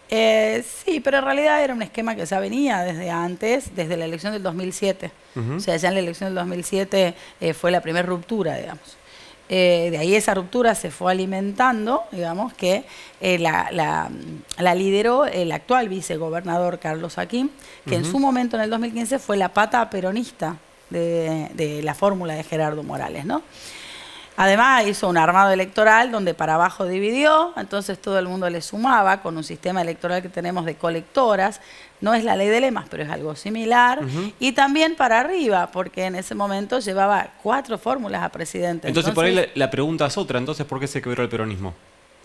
Sí, pero en realidad era un esquema que ya venía desde antes, desde la elección del 2007. O sea, ya en la elección del 2007 fue la primera ruptura, digamos. De ahí esa ruptura se fue alimentando, digamos, que la lideró el actual vicegobernador Carlos Aquín, que en su momento, en el 2015, fue la pata peronista de la fórmula de Gerardo Morales, ¿no? Además hizo un armado electoral donde para abajo dividió, entonces todo el mundo le sumaba con un sistema electoral que tenemos de colectoras. No es la ley de lemas, pero es algo similar. Y también para arriba, porque en ese momento llevaba 4 fórmulas a presidente. Entonces por ahí la pregunta es otra. Entonces, ¿por qué se quebró el peronismo?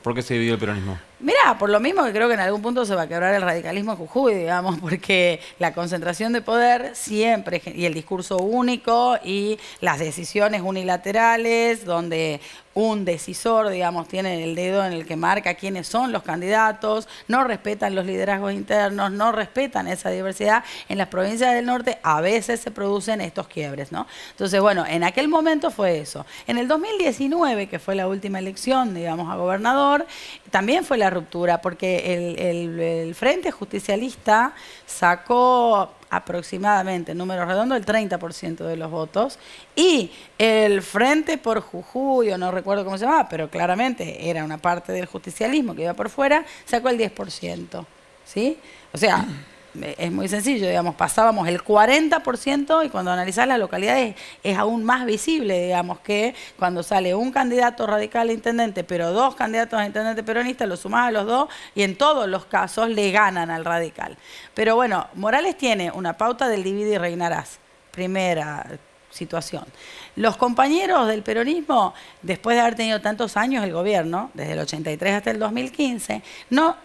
¿Por qué se dividió el peronismo? Mirá, por lo mismo que creo que en algún punto se va a quebrar el radicalismo en Jujuy, digamos, porque la concentración de poder siempre, y el discurso único y las decisiones unilaterales, donde un decisor, digamos, tiene el dedo en el que marca quiénes son los candidatos, no respetan los liderazgos internos, no respetan esa diversidad. En las provincias del norte a veces se producen estos quiebres, ¿no? Entonces, bueno, en aquel momento fue eso. En el 2019, que fue la última elección, digamos, a gobernador, también fue la ruptura, porque el Frente Justicialista sacó aproximadamente, en números redondos, el 30% de los votos, y el Frente por Jujuy, o no recuerdo cómo se llamaba, pero claramente era una parte del justicialismo que iba por fuera, sacó el 10%, ¿sí? O sea, es muy sencillo, digamos, pasábamos el 40% y cuando analizás las localidades es aún más visible, digamos, que cuando sale un candidato radical a intendente, pero 2 candidatos a intendente peronista, lo sumás a los 2 y en todos los casos le ganan al radical. Pero bueno, Morales tiene una pauta del divide y reinarás, primera situación. Los compañeros del peronismo, después de haber tenido tantos años el gobierno, desde el 83 hasta el 2015, no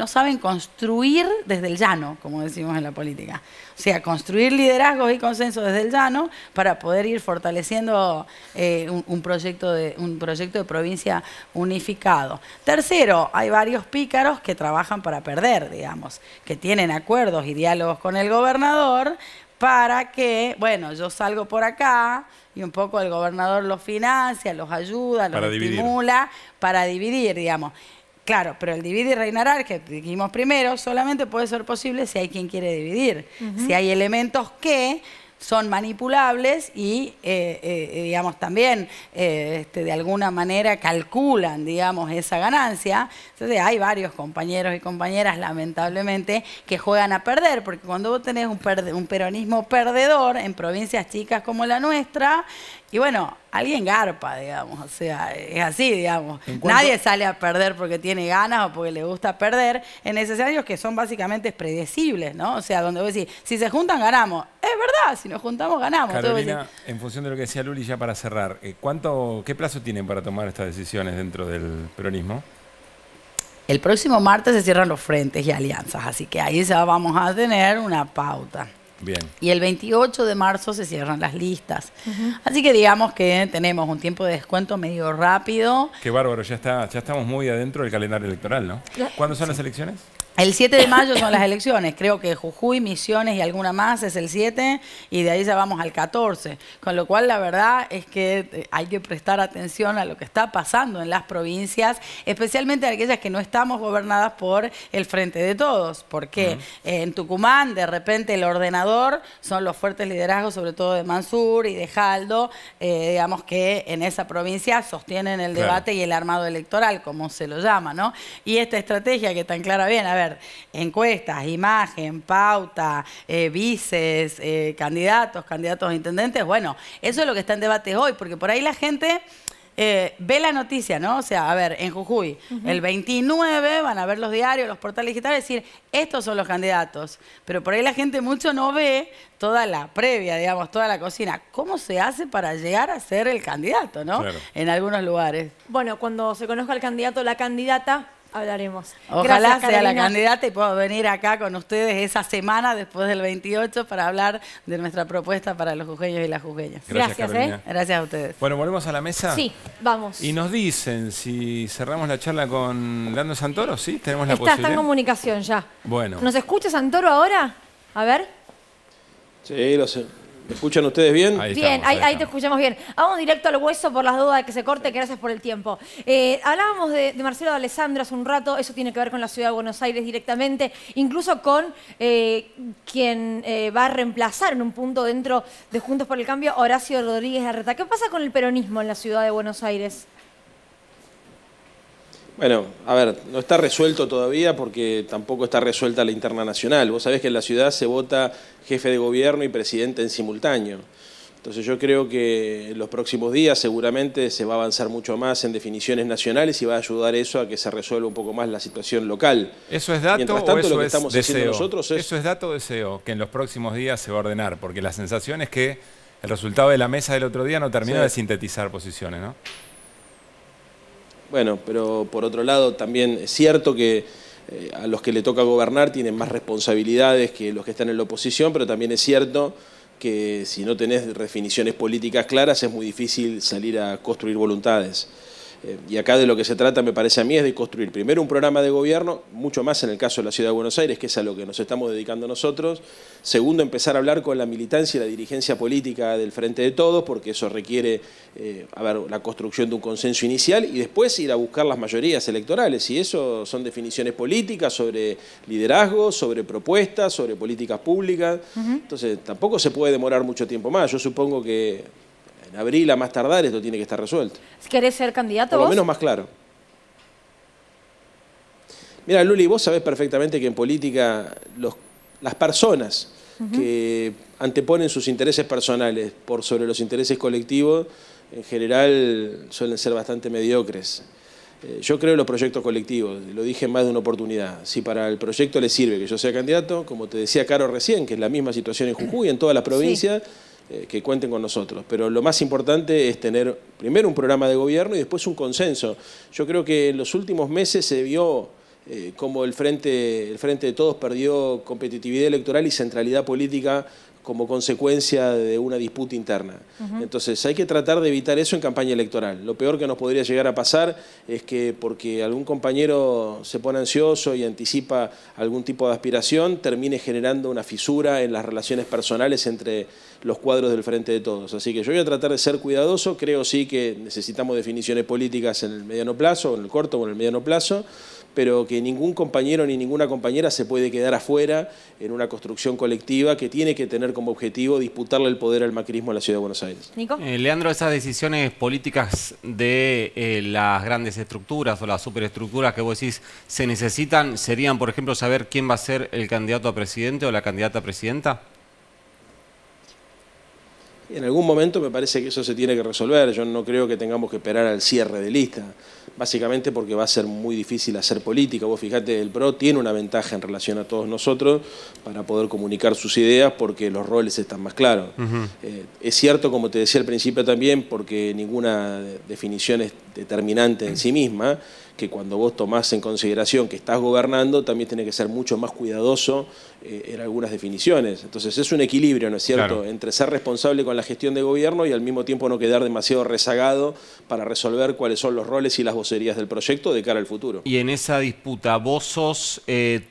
saben construir desde el llano, como decimos en la política. O sea, construir liderazgos y consensos desde el llano para poder ir fortaleciendo un proyecto de provincia unificado. Tercero, hay varios pícaros que trabajan para perder, digamos, que tienen acuerdos y diálogos con el gobernador para que, bueno, yo salgo por acá y un poco el gobernador los financia, los ayuda, los estimula para dividir, digamos. Claro, pero el divide y reinará, que dijimos primero, solamente puede ser posible si hay quien quiere dividir. Si hay elementos que son manipulables y, digamos, también de alguna manera calculan, digamos, esa ganancia. Entonces hay varios compañeros y compañeras, lamentablemente, que juegan a perder, porque cuando vos tenés un peronismo perdedor en provincias chicas como la nuestra, y bueno, alguien garpa, digamos, o sea, es así, digamos. Nadie sale a perder porque tiene ganas o porque le gusta perder en escenarios que son básicamente predecibles, ¿no? O sea, donde vos decís, si se juntan, ganamos. Es verdad, si nos juntamos, ganamos. Carolina, en función de lo que decía Luli, ya para cerrar, ¿qué plazo tienen para tomar estas decisiones dentro del peronismo? El próximo martes se cierran los frentes y alianzas, así que ahí ya vamos a tener una pauta. Bien. Y el 28 de marzo se cierran las listas. Así que digamos que tenemos un tiempo de descuento medio rápido. Qué bárbaro, ya estamos muy adentro del calendario electoral, ¿no? ¿Cuándo son las elecciones? El 7 de mayo son las elecciones, creo que Jujuy, Misiones y alguna más es el 7 y de ahí ya vamos al 14. Con lo cual la verdad es que hay que prestar atención a lo que está pasando en las provincias, especialmente aquellas que no estamos gobernadas por el Frente de Todos, porque en Tucumán de repente el ordenador son los fuertes liderazgos, sobre todo de Mansur y de Jaldo, digamos que en esa provincia sostienen el debate y el armado electoral, como se lo llama, ¿no? Y esta estrategia que tan clara bien, a ver, encuestas, imagen, pauta, vices, candidatos a intendentes, bueno, eso es lo que está en debate hoy, porque por ahí la gente ve la noticia, ¿no? O sea, a ver, en Jujuy, el 29 van a ver los diarios, los portales digitales, decir, estos son los candidatos, pero por ahí la gente mucho no ve toda la previa, digamos, toda la cocina. ¿Cómo se hace para llegar a ser el candidato, no? Claro. En algunos lugares. Bueno, cuando se conozca el candidato o la candidata, hablaremos. Ojalá Gracias, sea la Carolina. candidata y puedo venir acá con ustedes esa semana después del 28 para hablar de nuestra propuesta para los jujeños y las jujeñas. Gracias, Gracias a ustedes. Bueno, ¿volvemos a la mesa? Sí, vamos. Y nos dicen si cerramos la charla con Leandro Santoro, ¿sí? Tenemos la posibilidad. Está en comunicación ya. Bueno. ¿Nos escucha Santoro ahora? A ver. Sí, lo sé. ¿Me escuchan ustedes bien? Bien, ahí te escuchamos bien. Vamos directo al hueso por las dudas de que se corte, que gracias por el tiempo. Hablábamos de Marcelo de Alessandro hace un rato, eso tiene que ver con la ciudad de Buenos Aires directamente, incluso con quien va a reemplazar en un punto dentro de Juntos por el Cambio, Horacio Rodríguez Larreta. ¿Qué pasa con el peronismo en la ciudad de Buenos Aires? Bueno, a ver, no está resuelto todavía porque tampoco está resuelta la interna nacional. Vos sabés que en la ciudad se vota jefe de gobierno y presidente en simultáneo. Entonces yo creo que en los próximos días seguramente se va a avanzar mucho más en definiciones nacionales y va a ayudar eso a que se resuelva un poco más la situación local. ¿Eso es dato Mientras tanto, o eso lo que es estamos deseo? haciendo nosotros es... ¿Eso es dato o deseo? Que en los próximos días se va a ordenar, porque la sensación es que el resultado de la mesa del otro día no terminó de sintetizar posiciones, ¿no? Bueno, pero por otro lado también es cierto que a los que le toca gobernar tienen más responsabilidades que los que están en la oposición, pero también es cierto que si no tenés definiciones políticas claras es muy difícil salir a construir voluntades. Y acá de lo que se trata, me parece a mí, es de construir primero un programa de gobierno, mucho más en el caso de la Ciudad de Buenos Aires, que es a lo que nos estamos dedicando nosotros. Segundo, empezar a hablar con la militancia y la dirigencia política del Frente de Todos, porque eso requiere la construcción de un consenso inicial y después ir a buscar las mayorías electorales. Y eso son definiciones políticas sobre liderazgo, sobre propuestas, sobre políticas públicas. Entonces, tampoco se puede demorar mucho tiempo más. Yo supongo que en abril, a más tardar, esto tiene que estar resuelto. ¿Querés ser candidato Por lo vos? menos más claro. Mira, Luli, vos sabés perfectamente que en política las personas que anteponen sus intereses personales por sobre los intereses colectivos, en general suelen ser bastante mediocres. Yo creo en los proyectos colectivos, lo dije en más de una oportunidad. Si para el proyecto le sirve que yo sea candidato, como te decía Caro recién, que es la misma situación en Jujuy, en todas las provincias, que cuenten con nosotros. Pero lo más importante es tener primero un programa de gobierno y después un consenso. Yo creo que en los últimos meses se vio cómo el Frente de Todos perdió competitividad electoral y centralidad política como consecuencia de una disputa interna. Entonces hay que tratar de evitar eso en campaña electoral. Lo peor que nos podría llegar a pasar es que porque algún compañero se pone ansioso y anticipa algún tipo de aspiración, termine generando una fisura en las relaciones personales entre los cuadros del Frente de Todos. Así que yo voy a tratar de ser cuidadoso. Creo sí que necesitamos definiciones políticas en el mediano plazo, en el corto o en el mediano plazo, pero que ningún compañero ni ninguna compañera se puede quedar afuera en una construcción colectiva que tiene que tener como objetivo disputarle el poder al macrismo en la Ciudad de Buenos Aires. Nico. Leandro, esas decisiones políticas de las grandes estructuras o las superestructuras que vos decís se necesitan, serían, por ejemplo, saber quién va a ser el candidato a presidente o la candidata a presidenta. En algún momento me parece que eso se tiene que resolver. Yo no creo que tengamos que esperar al cierre de lista, básicamente porque va a ser muy difícil hacer política. Vos fijate, el PRO tiene una ventaja en relación a todos nosotros para poder comunicar sus ideas porque los roles están más claros. Es cierto, como te decía al principio también, porque ninguna definición es determinante en sí misma, que cuando vos tomás en consideración que estás gobernando, también tenés que ser mucho más cuidadoso en algunas definiciones. Entonces es un equilibrio, ¿no es cierto?, claro, entre ser responsable con la gestión de gobierno y al mismo tiempo no quedar demasiado rezagado para resolver cuáles son los roles y las vocerías del proyecto de cara al futuro. Y en esa disputa, ¿vos sos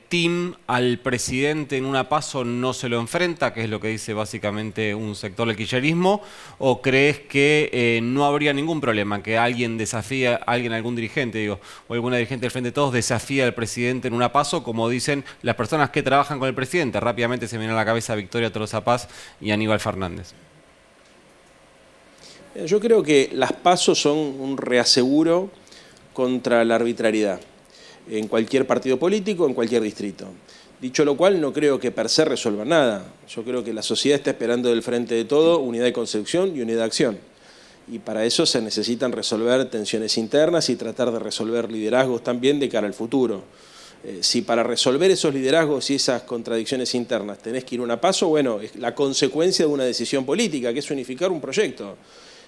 team al presidente en una PASO no se lo enfrenta, que es lo que dice básicamente un sector del kirchnerismo, o crees que no habría ningún problema, que alguien desafía, algún dirigente, digo, o alguna dirigente del Frente de Todos desafía al presidente en una PASO, como dicen las personas que trabajan con el presidente? Rápidamente se me viene a la cabeza Victoria Tolosa Paz y Aníbal Fernández. Yo creo que las PASO son un reaseguro contra la arbitrariedad en cualquier partido político, en cualquier distrito. Dicho lo cual, no creo que per se resuelva nada. Yo creo que la sociedad está esperando del Frente de Todo unidad de concepción y unidad de acción. Y para eso se necesitan resolver tensiones internas y tratar de resolver liderazgos también de cara al futuro. Si para resolver esos liderazgos y esas contradicciones internas tenés que ir a una PASO, bueno, es la consecuencia de una decisión política, que es unificar un proyecto.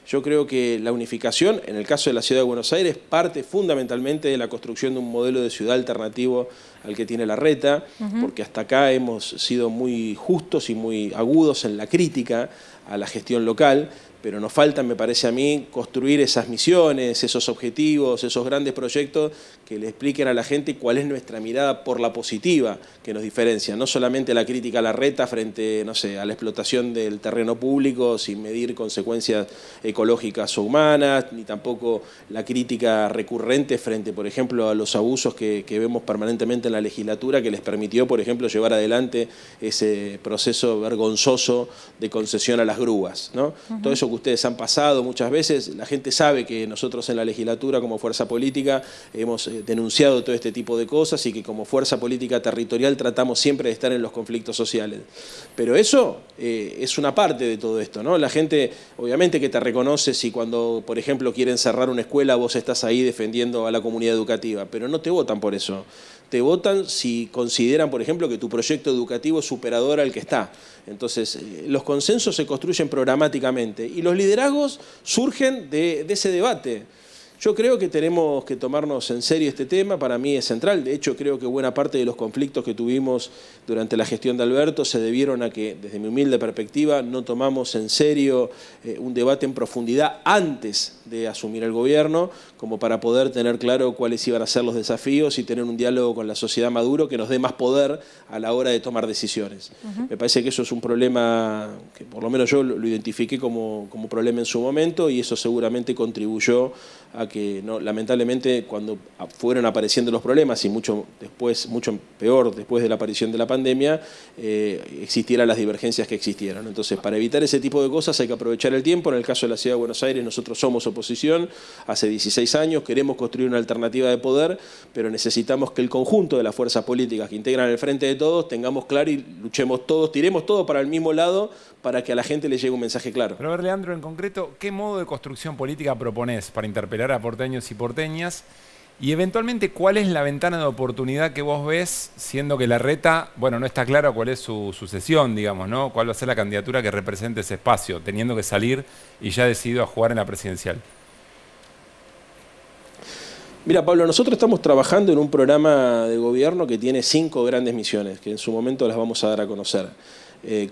Yo creo que la unificación, en el caso de la Ciudad de Buenos Aires, parte fundamentalmente de la construcción de un modelo de ciudad alternativo al que tiene Larreta, porque hasta acá hemos sido muy justos y muy agudos en la crítica a la gestión local, pero nos falta, me parece a mí, construir esas misiones, esos objetivos, esos grandes proyectos que le expliquen a la gente cuál es nuestra mirada por la positiva que nos diferencia. No solamente la crítica a Larreta frente, no sé, a la explotación del terreno público sin medir consecuencias ecológicas o humanas, ni tampoco la crítica recurrente frente, por ejemplo, a los abusos que vemos permanentemente en la legislatura que les permitió, por ejemplo, llevar adelante ese proceso vergonzoso de concesión a las grúas, ¿no? Todo eso que ustedes han pasado muchas veces, la gente sabe que nosotros en la legislatura como fuerza política hemos denunciado todo este tipo de cosas y que como fuerza política territorial tratamos siempre de estar en los conflictos sociales. Pero eso es una parte de todo esto, ¿no? La gente obviamente que te reconoce si cuando, por ejemplo, quieren cerrar una escuela vos estás ahí defendiendo a la comunidad educativa, pero no te votan por eso. Te votan si consideran, por ejemplo, que tu proyecto educativo es superador al que está. Entonces, los consensos se construyen programáticamente y los liderazgos surgen de ese debate. Yo creo que tenemos que tomarnos en serio este tema, para mí es central. De hecho, creo que buena parte de los conflictos que tuvimos durante la gestión de Alberto se debieron a que, desde mi humilde perspectiva, no tomamos en serio un debate en profundidad antes de asumir el gobierno, como para poder tener claro cuáles iban a ser los desafíos y tener un diálogo con la sociedad maduro que nos dé más poder a la hora de tomar decisiones. Me parece que eso es un problema que por lo menos yo lo identifiqué como problema en su momento y eso seguramente contribuyó a a que no, lamentablemente cuando fueron apareciendo los problemas y mucho peor después de la aparición de la pandemia, existieran las divergencias que existieron. Entonces, para evitar ese tipo de cosas hay que aprovechar el tiempo. En el caso de la Ciudad de Buenos Aires, nosotros somos oposición hace 16 años, queremos construir una alternativa de poder, pero necesitamos que el conjunto de las fuerzas políticas que integran el Frente de Todos tengamos claro y luchemos todos, tiremos todo para el mismo lado para que a la gente le llegue un mensaje claro. Pero a ver, Leandro, en concreto, ¿qué modo de construcción política proponés para interpelar a porteños y porteñas? Y eventualmente, ¿cuál es la ventana de oportunidad que vos ves, siendo que Larreta, bueno, no está claro cuál es su sucesión, digamos, ¿no? ¿Cuál va a ser la candidatura que represente ese espacio, teniendo que salir y ya decidido a jugar en la presidencial? Mira, Pablo, nosotros estamos trabajando en un programa de gobierno que tiene 5 grandes misiones, que en su momento las vamos a dar a conocer,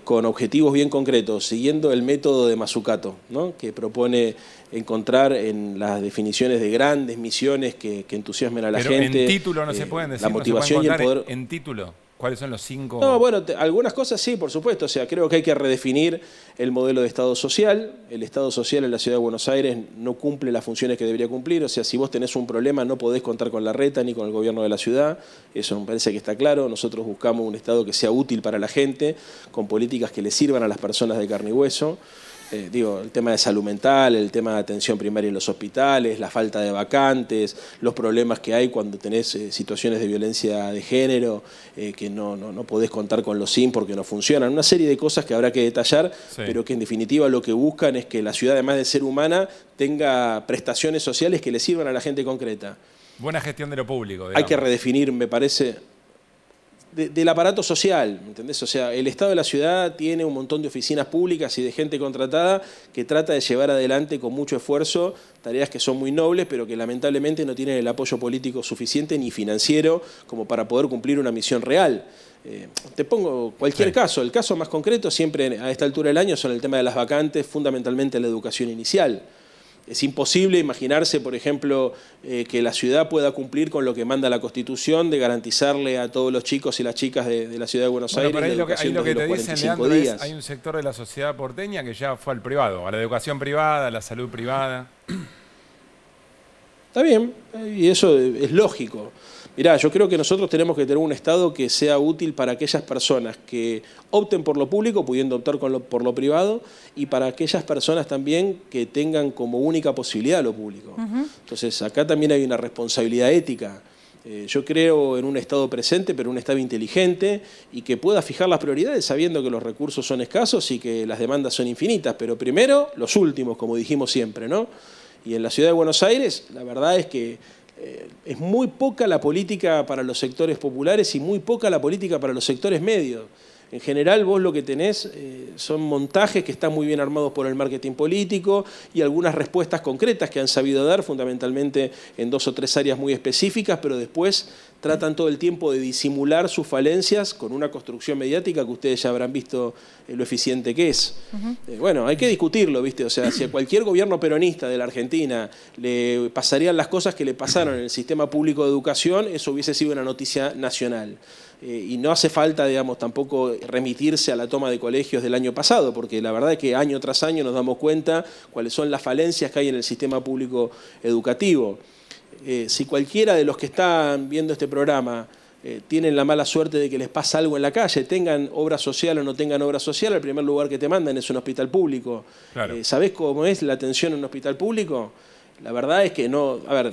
con objetivos bien concretos, siguiendo el método de Mazzucato, ¿no? Que propone encontrar en las definiciones de grandes misiones que entusiasmen a la gente. Pero en título no se pueden decir, la motivación no se y el poder. En título. ¿Cuáles son los 5? No, bueno, algunas cosas sí, por supuesto. O sea, creo que hay que redefinir el modelo de Estado social. El Estado social en la Ciudad de Buenos Aires no cumple las funciones que debería cumplir. O sea, si vos tenés un problema no podés contar con Larreta ni con el gobierno de la ciudad. Eso me parece que está claro. Nosotros buscamos un Estado que sea útil para la gente, con políticas que le sirvan a las personas de carne y hueso. El tema de salud mental, el tema de atención primaria en los hospitales, la falta de vacantes, los problemas que hay cuando tenés situaciones de violencia de género, que no podés contar con los SIM porque no funcionan. Una serie de cosas que habrá que detallar, sí, pero que en definitiva lo que buscan es que la ciudad, además de ser humana, tenga prestaciones sociales que le sirvan a la gente concreta. Buena gestión de lo público, digamos. Hay que redefinir, me parece, del aparato social, ¿entendés? O sea, el Estado de la ciudad tiene un montón de oficinas públicas y de gente contratada que trata de llevar adelante con mucho esfuerzo tareas que son muy nobles, pero que lamentablemente no tienen el apoyo político suficiente ni financiero como para poder cumplir una misión real. Te pongo cualquier caso. El caso más concreto siempre a esta altura del año son el tema de las vacantes, fundamentalmente en la educación inicial. Es imposible imaginarse, por ejemplo, que la ciudad pueda cumplir con lo que manda la Constitución de garantizarle a todos los chicos y las chicas de la ciudad de Buenos Aires la educación desde los 45 días. Hay un sector de la sociedad porteña que ya fue al privado, a la educación privada, a la salud privada. Está bien, y eso es lógico. Mirá, yo creo que nosotros tenemos que tener un Estado que sea útil para aquellas personas que opten por lo público, pudiendo optar por lo privado, y para aquellas personas también que tengan como única posibilidad lo público. Entonces, acá también hay una responsabilidad ética. Yo creo en un Estado presente, pero un Estado inteligente y que pueda fijar las prioridades sabiendo que los recursos son escasos y que las demandas son infinitas, pero primero los últimos, como dijimos siempre, ¿no? Y en la Ciudad de Buenos Aires, la verdad es que es muy poca la política para los sectores populares y muy poca la política para los sectores medios. En general vos lo que tenés son montajes que están muy bien armados por el marketing político y algunas respuestas concretas que han sabido dar fundamentalmente en 2 o 3 áreas muy específicas, pero después tratan todo el tiempo de disimular sus falencias con una construcción mediática que ustedes ya habrán visto lo eficiente que es. Bueno, hay que discutirlo, ¿viste? O sea, si a cualquier gobierno peronista de la Argentina le pasarían las cosas que le pasaron en el sistema público de educación, eso hubiese sido una noticia nacional. Y no hace falta, digamos, tampoco remitirse a la toma de colegios del año pasado, porque la verdad es que año tras año nos damos cuenta cuáles son las falencias que hay en el sistema público educativo. Si cualquiera de los que están viendo este programa tienen la mala suerte de que les pasa algo en la calle, tengan obra social o no tengan obra social, el primer lugar que te mandan es un hospital público. Claro. ¿Sabés cómo es la atención en un hospital público? La verdad es que no. A ver,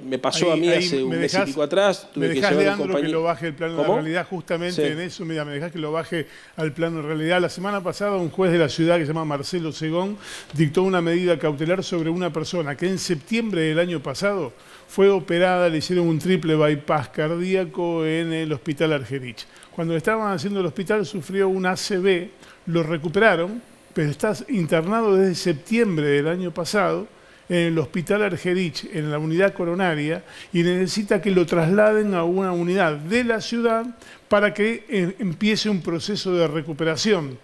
me pasó a mí hace un mes y pico atrás. Tuve que llevar Leandro, que lo baje el plano de la realidad, justamente en eso. Mira, me dejás que lo baje al plano de realidad. La semana pasada un juez de la ciudad que se llama Marcelo Segón dictó una medida cautelar sobre una persona que en septiembre del año pasado fue operada, le hicieron un triple bypass cardíaco en el hospital Argerich. Cuando estaban haciendo el hospital sufrió un ACV, lo recuperaron, pero está internado desde septiembre del año pasado en el hospital Argerich, en la unidad coronaria, y necesita que lo trasladen a una unidad de la ciudad para que empiece un proceso de recuperación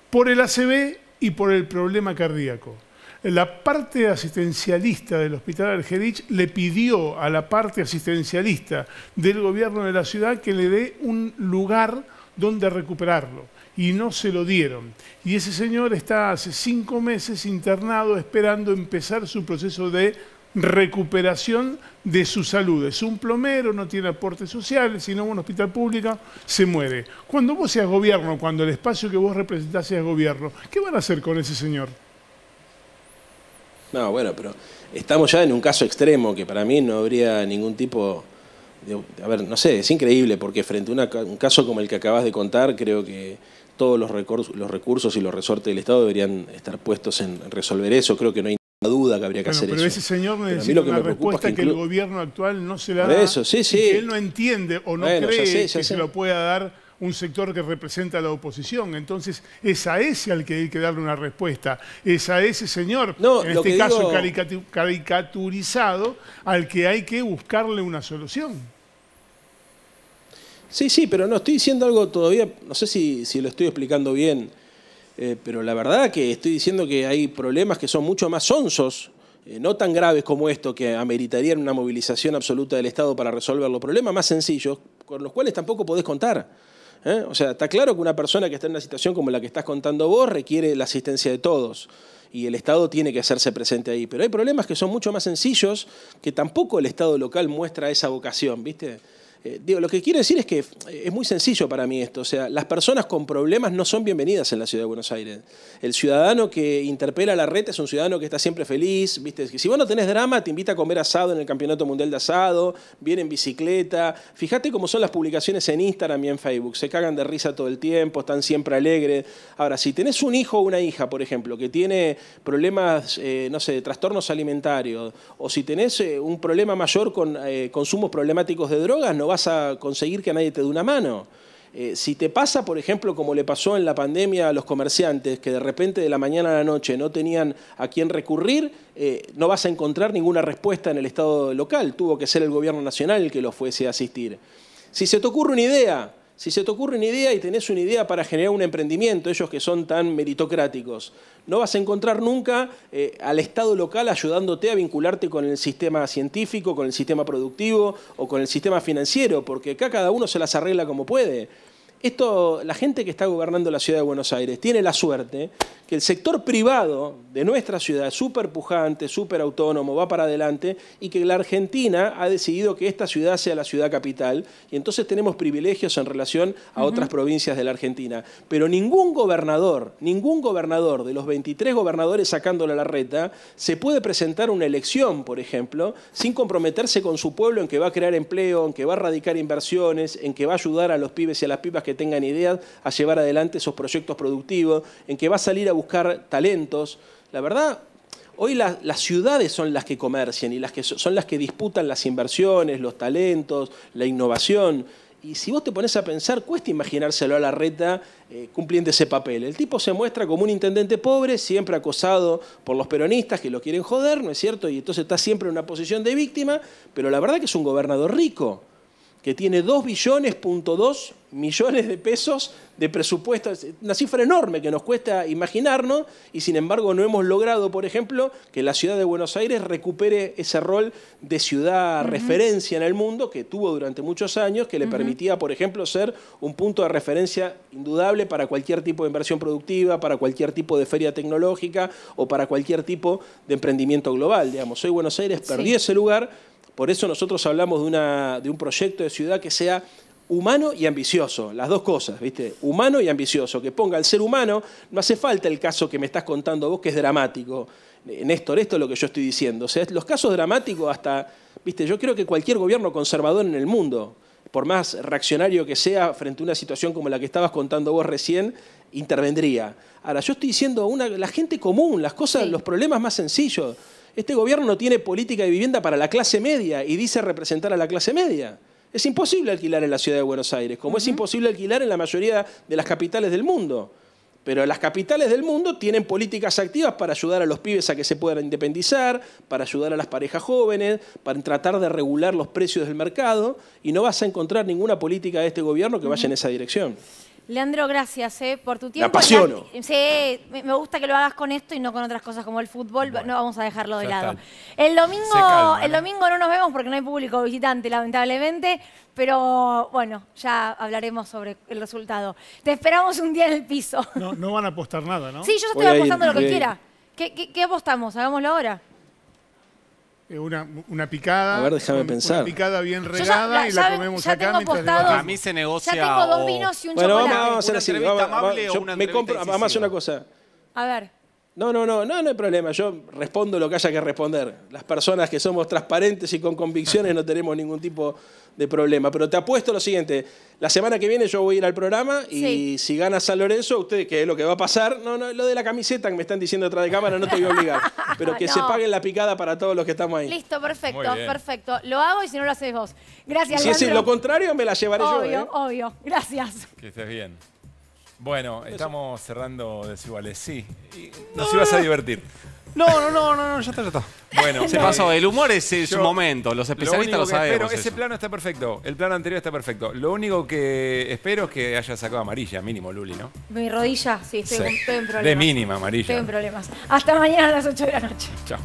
por el ACV y por el problema cardíaco. La parte asistencialista del hospital Argerich le pidió a la parte asistencialista del gobierno de la ciudad que le dé un lugar donde recuperarlo. Y no se lo dieron. Y ese señor está hace 5 meses internado esperando empezar su proceso de recuperación de su salud. Es un plomero, no tiene aportes sociales, sino un hospital público, se muere. Cuando vos seas gobierno, cuando el espacio que vos representás sea gobierno, ¿qué van a hacer con ese señor? No, bueno, pero estamos ya en un caso extremo que para mí no habría ningún tipo de... A ver, no sé, es increíble porque frente a un caso como el que acabas de contar, creo que todos los recursos y los resortes del Estado deberían estar puestos en resolver eso. Creo que no hay duda que habría que hacer pero eso. Ese señor necesita una respuesta que el gobierno actual no se la por da, eso, sí, sí. que él no entiende o no cree ya que se lo pueda dar un sector que representa a la oposición. Entonces, es a ese al que hay que darle una respuesta. Es a ese señor, en este caso caricaturizado, al que hay que buscarle una solución. Sí, sí, pero no, estoy diciendo algo todavía, no sé si lo estoy explicando bien, pero la verdad que estoy diciendo que hay problemas que son mucho más sonsos, no tan graves como esto, que ameritarían una movilización absoluta del Estado para resolver los problemas más sencillos, con los cuales tampoco podés contar. O sea, está claro que una persona que está en una situación como la que estás contando vos requiere la asistencia de todos y el Estado tiene que hacerse presente ahí. Pero hay problemas que son mucho más sencillos que tampoco el Estado local muestra esa vocación, ¿viste? Lo que quiero decir es que es muy sencillo para mí esto. O sea, las personas con problemas no son bienvenidas en la Ciudad de Buenos Aires. El ciudadano que interpela a la reta es un ciudadano que está siempre feliz, ¿viste? Si vos no tenés drama, te invita a comer asado en el Campeonato Mundial de Asado, viene en bicicleta. Fíjate cómo son las publicaciones en Instagram y en Facebook. Se cagan de risa todo el tiempo, están siempre alegres. Ahora, si tenés un hijo o una hija, por ejemplo, que tiene problemas, no sé, trastornos alimentarios, o si tenés un problema mayor con consumos problemáticos de drogas, no vas a conseguir que nadie te dé una mano. Si te pasa, por ejemplo, como le pasó en la pandemia a los comerciantes, que de repente de la mañana a la noche no tenían a quién recurrir, no vas a encontrar ninguna respuesta en el Estado local. Tuvo que ser el gobierno nacional el que los fuese a asistir. Si se te ocurre una idea, y tenés una idea para generar un emprendimiento, ellos que son tan meritocráticos, no vas a encontrar nunca al Estado local ayudándote a vincularte con el sistema científico, con el sistema productivo o con el sistema financiero, porque acá cada uno se las arregla como puede. La gente que está gobernando la Ciudad de Buenos Aires tiene la suerte que el sector privado de nuestra ciudad es súper pujante, súper autónomo, va para adelante, y que la Argentina ha decidido que esta ciudad sea la ciudad capital, y entonces tenemos privilegios en relación a otras provincias de la Argentina. Pero ningún gobernador de los 23 gobernadores sacándole la reta, se puede presentar una elección, por ejemplo, sin comprometerse con su pueblo en que va a crear empleo, en que va a radicar inversiones, en que va a ayudar a los pibes y a las pibas que tengan ideas a llevar adelante esos proyectos productivos, en que va a salir a buscar talentos. La verdad, hoy las ciudades son las que comercian y son las que disputan las inversiones, los talentos, la innovación. Y si vos te pones a pensar, cuesta imaginárselo a Larreta cumpliendo ese papel. El tipo se muestra como un intendente pobre, siempre acosado por los peronistas que lo quieren joder, ¿no es cierto? Y entonces está siempre en una posición de víctima, pero la verdad que es un gobernador rico, que tiene 2,2 billones de pesos de presupuesto, una cifra enorme que nos cuesta imaginarnos, y sin embargo no hemos logrado, por ejemplo, que la ciudad de Buenos Aires recupere ese rol de ciudad referencia en el mundo que tuvo durante muchos años, que le permitía, por ejemplo, ser un punto de referencia indudable para cualquier tipo de inversión productiva, para cualquier tipo de feria tecnológica o para cualquier tipo de emprendimiento global. Digamos, hoy Buenos Aires perdió ese lugar. Por eso nosotros hablamos de un proyecto de ciudad que sea humano y ambicioso, las dos cosas, ¿viste? Humano y ambicioso, que ponga al ser humano. No hace falta el caso que me estás contando vos, que es dramático. Néstor, esto es lo que yo estoy diciendo. O sea, los casos dramáticos hasta, ¿viste? Yo creo que cualquier gobierno conservador en el mundo, por más reaccionario que sea frente a una situación como la que estabas contando vos recién, intervendría. Ahora, yo estoy diciendo la gente común, las cosas, los problemas más sencillos. Este gobierno no tiene política de vivienda para la clase media y dice representar a la clase media. Es imposible alquilar en la Ciudad de Buenos Aires, como es imposible alquilar en la mayoría de las capitales del mundo. Pero las capitales del mundo tienen políticas activas para ayudar a los pibes a que se puedan independizar, para ayudar a las parejas jóvenes, para tratar de regular los precios del mercado, y no vas a encontrar ninguna política de este gobierno que vaya en esa dirección. Leandro, gracias por tu tiempo. Me apasiono. Sí, me gusta que lo hagas con esto y no con otras cosas como el fútbol. Bueno, no vamos a dejarlo de lado. El domingo no nos vemos porque no hay público visitante, lamentablemente. Pero bueno, ya hablaremos sobre el resultado. Te esperamos un día en el piso. No van a apostar nada, ¿no? Sí, yo estoy apostando lo que quiera. ¿Qué apostamos? Hagámoslo ahora. una picada. A ver, déjame pensar. Una picada bien regada y la comemos acá mientras A mí se negocia. Ya tengo 2 vinos y un bueno, chocolate. vamos a hacer así. Vamos a hacer una cosa. A ver. No hay problema. Yo respondo lo que haya que responder. Las personas que somos transparentes y con convicciones no tenemos ningún tipo de problema. Pero te apuesto lo siguiente. La semana que viene yo voy a ir al programa y si gana San Lorenzo, ustedes, que es lo que va a pasar, lo de la camiseta que me están diciendo detrás de cámara no te voy a obligar. Pero que se paguen la picada para todos los que estamos ahí. Listo, perfecto, perfecto. Lo hago y si no lo haces vos. Gracias, Si es lo contrario, me la llevaré yo. Obvio. Gracias. Que estés bien. Bueno, estamos cerrando Desiguales. Sí, nos ibas a divertir. No, ya está. Bueno, se pasó. El humor es su momento. Los especialistas lo sabemos. Ese plano está perfecto. El plano anterior está perfecto. Lo único que espero es que haya sacado amarilla, mínimo, Luli, ¿no? Mi rodilla, sí, estoy en problemas. De mínima amarilla. Estoy en problemas. Hasta mañana a las 8 de la noche. Chao.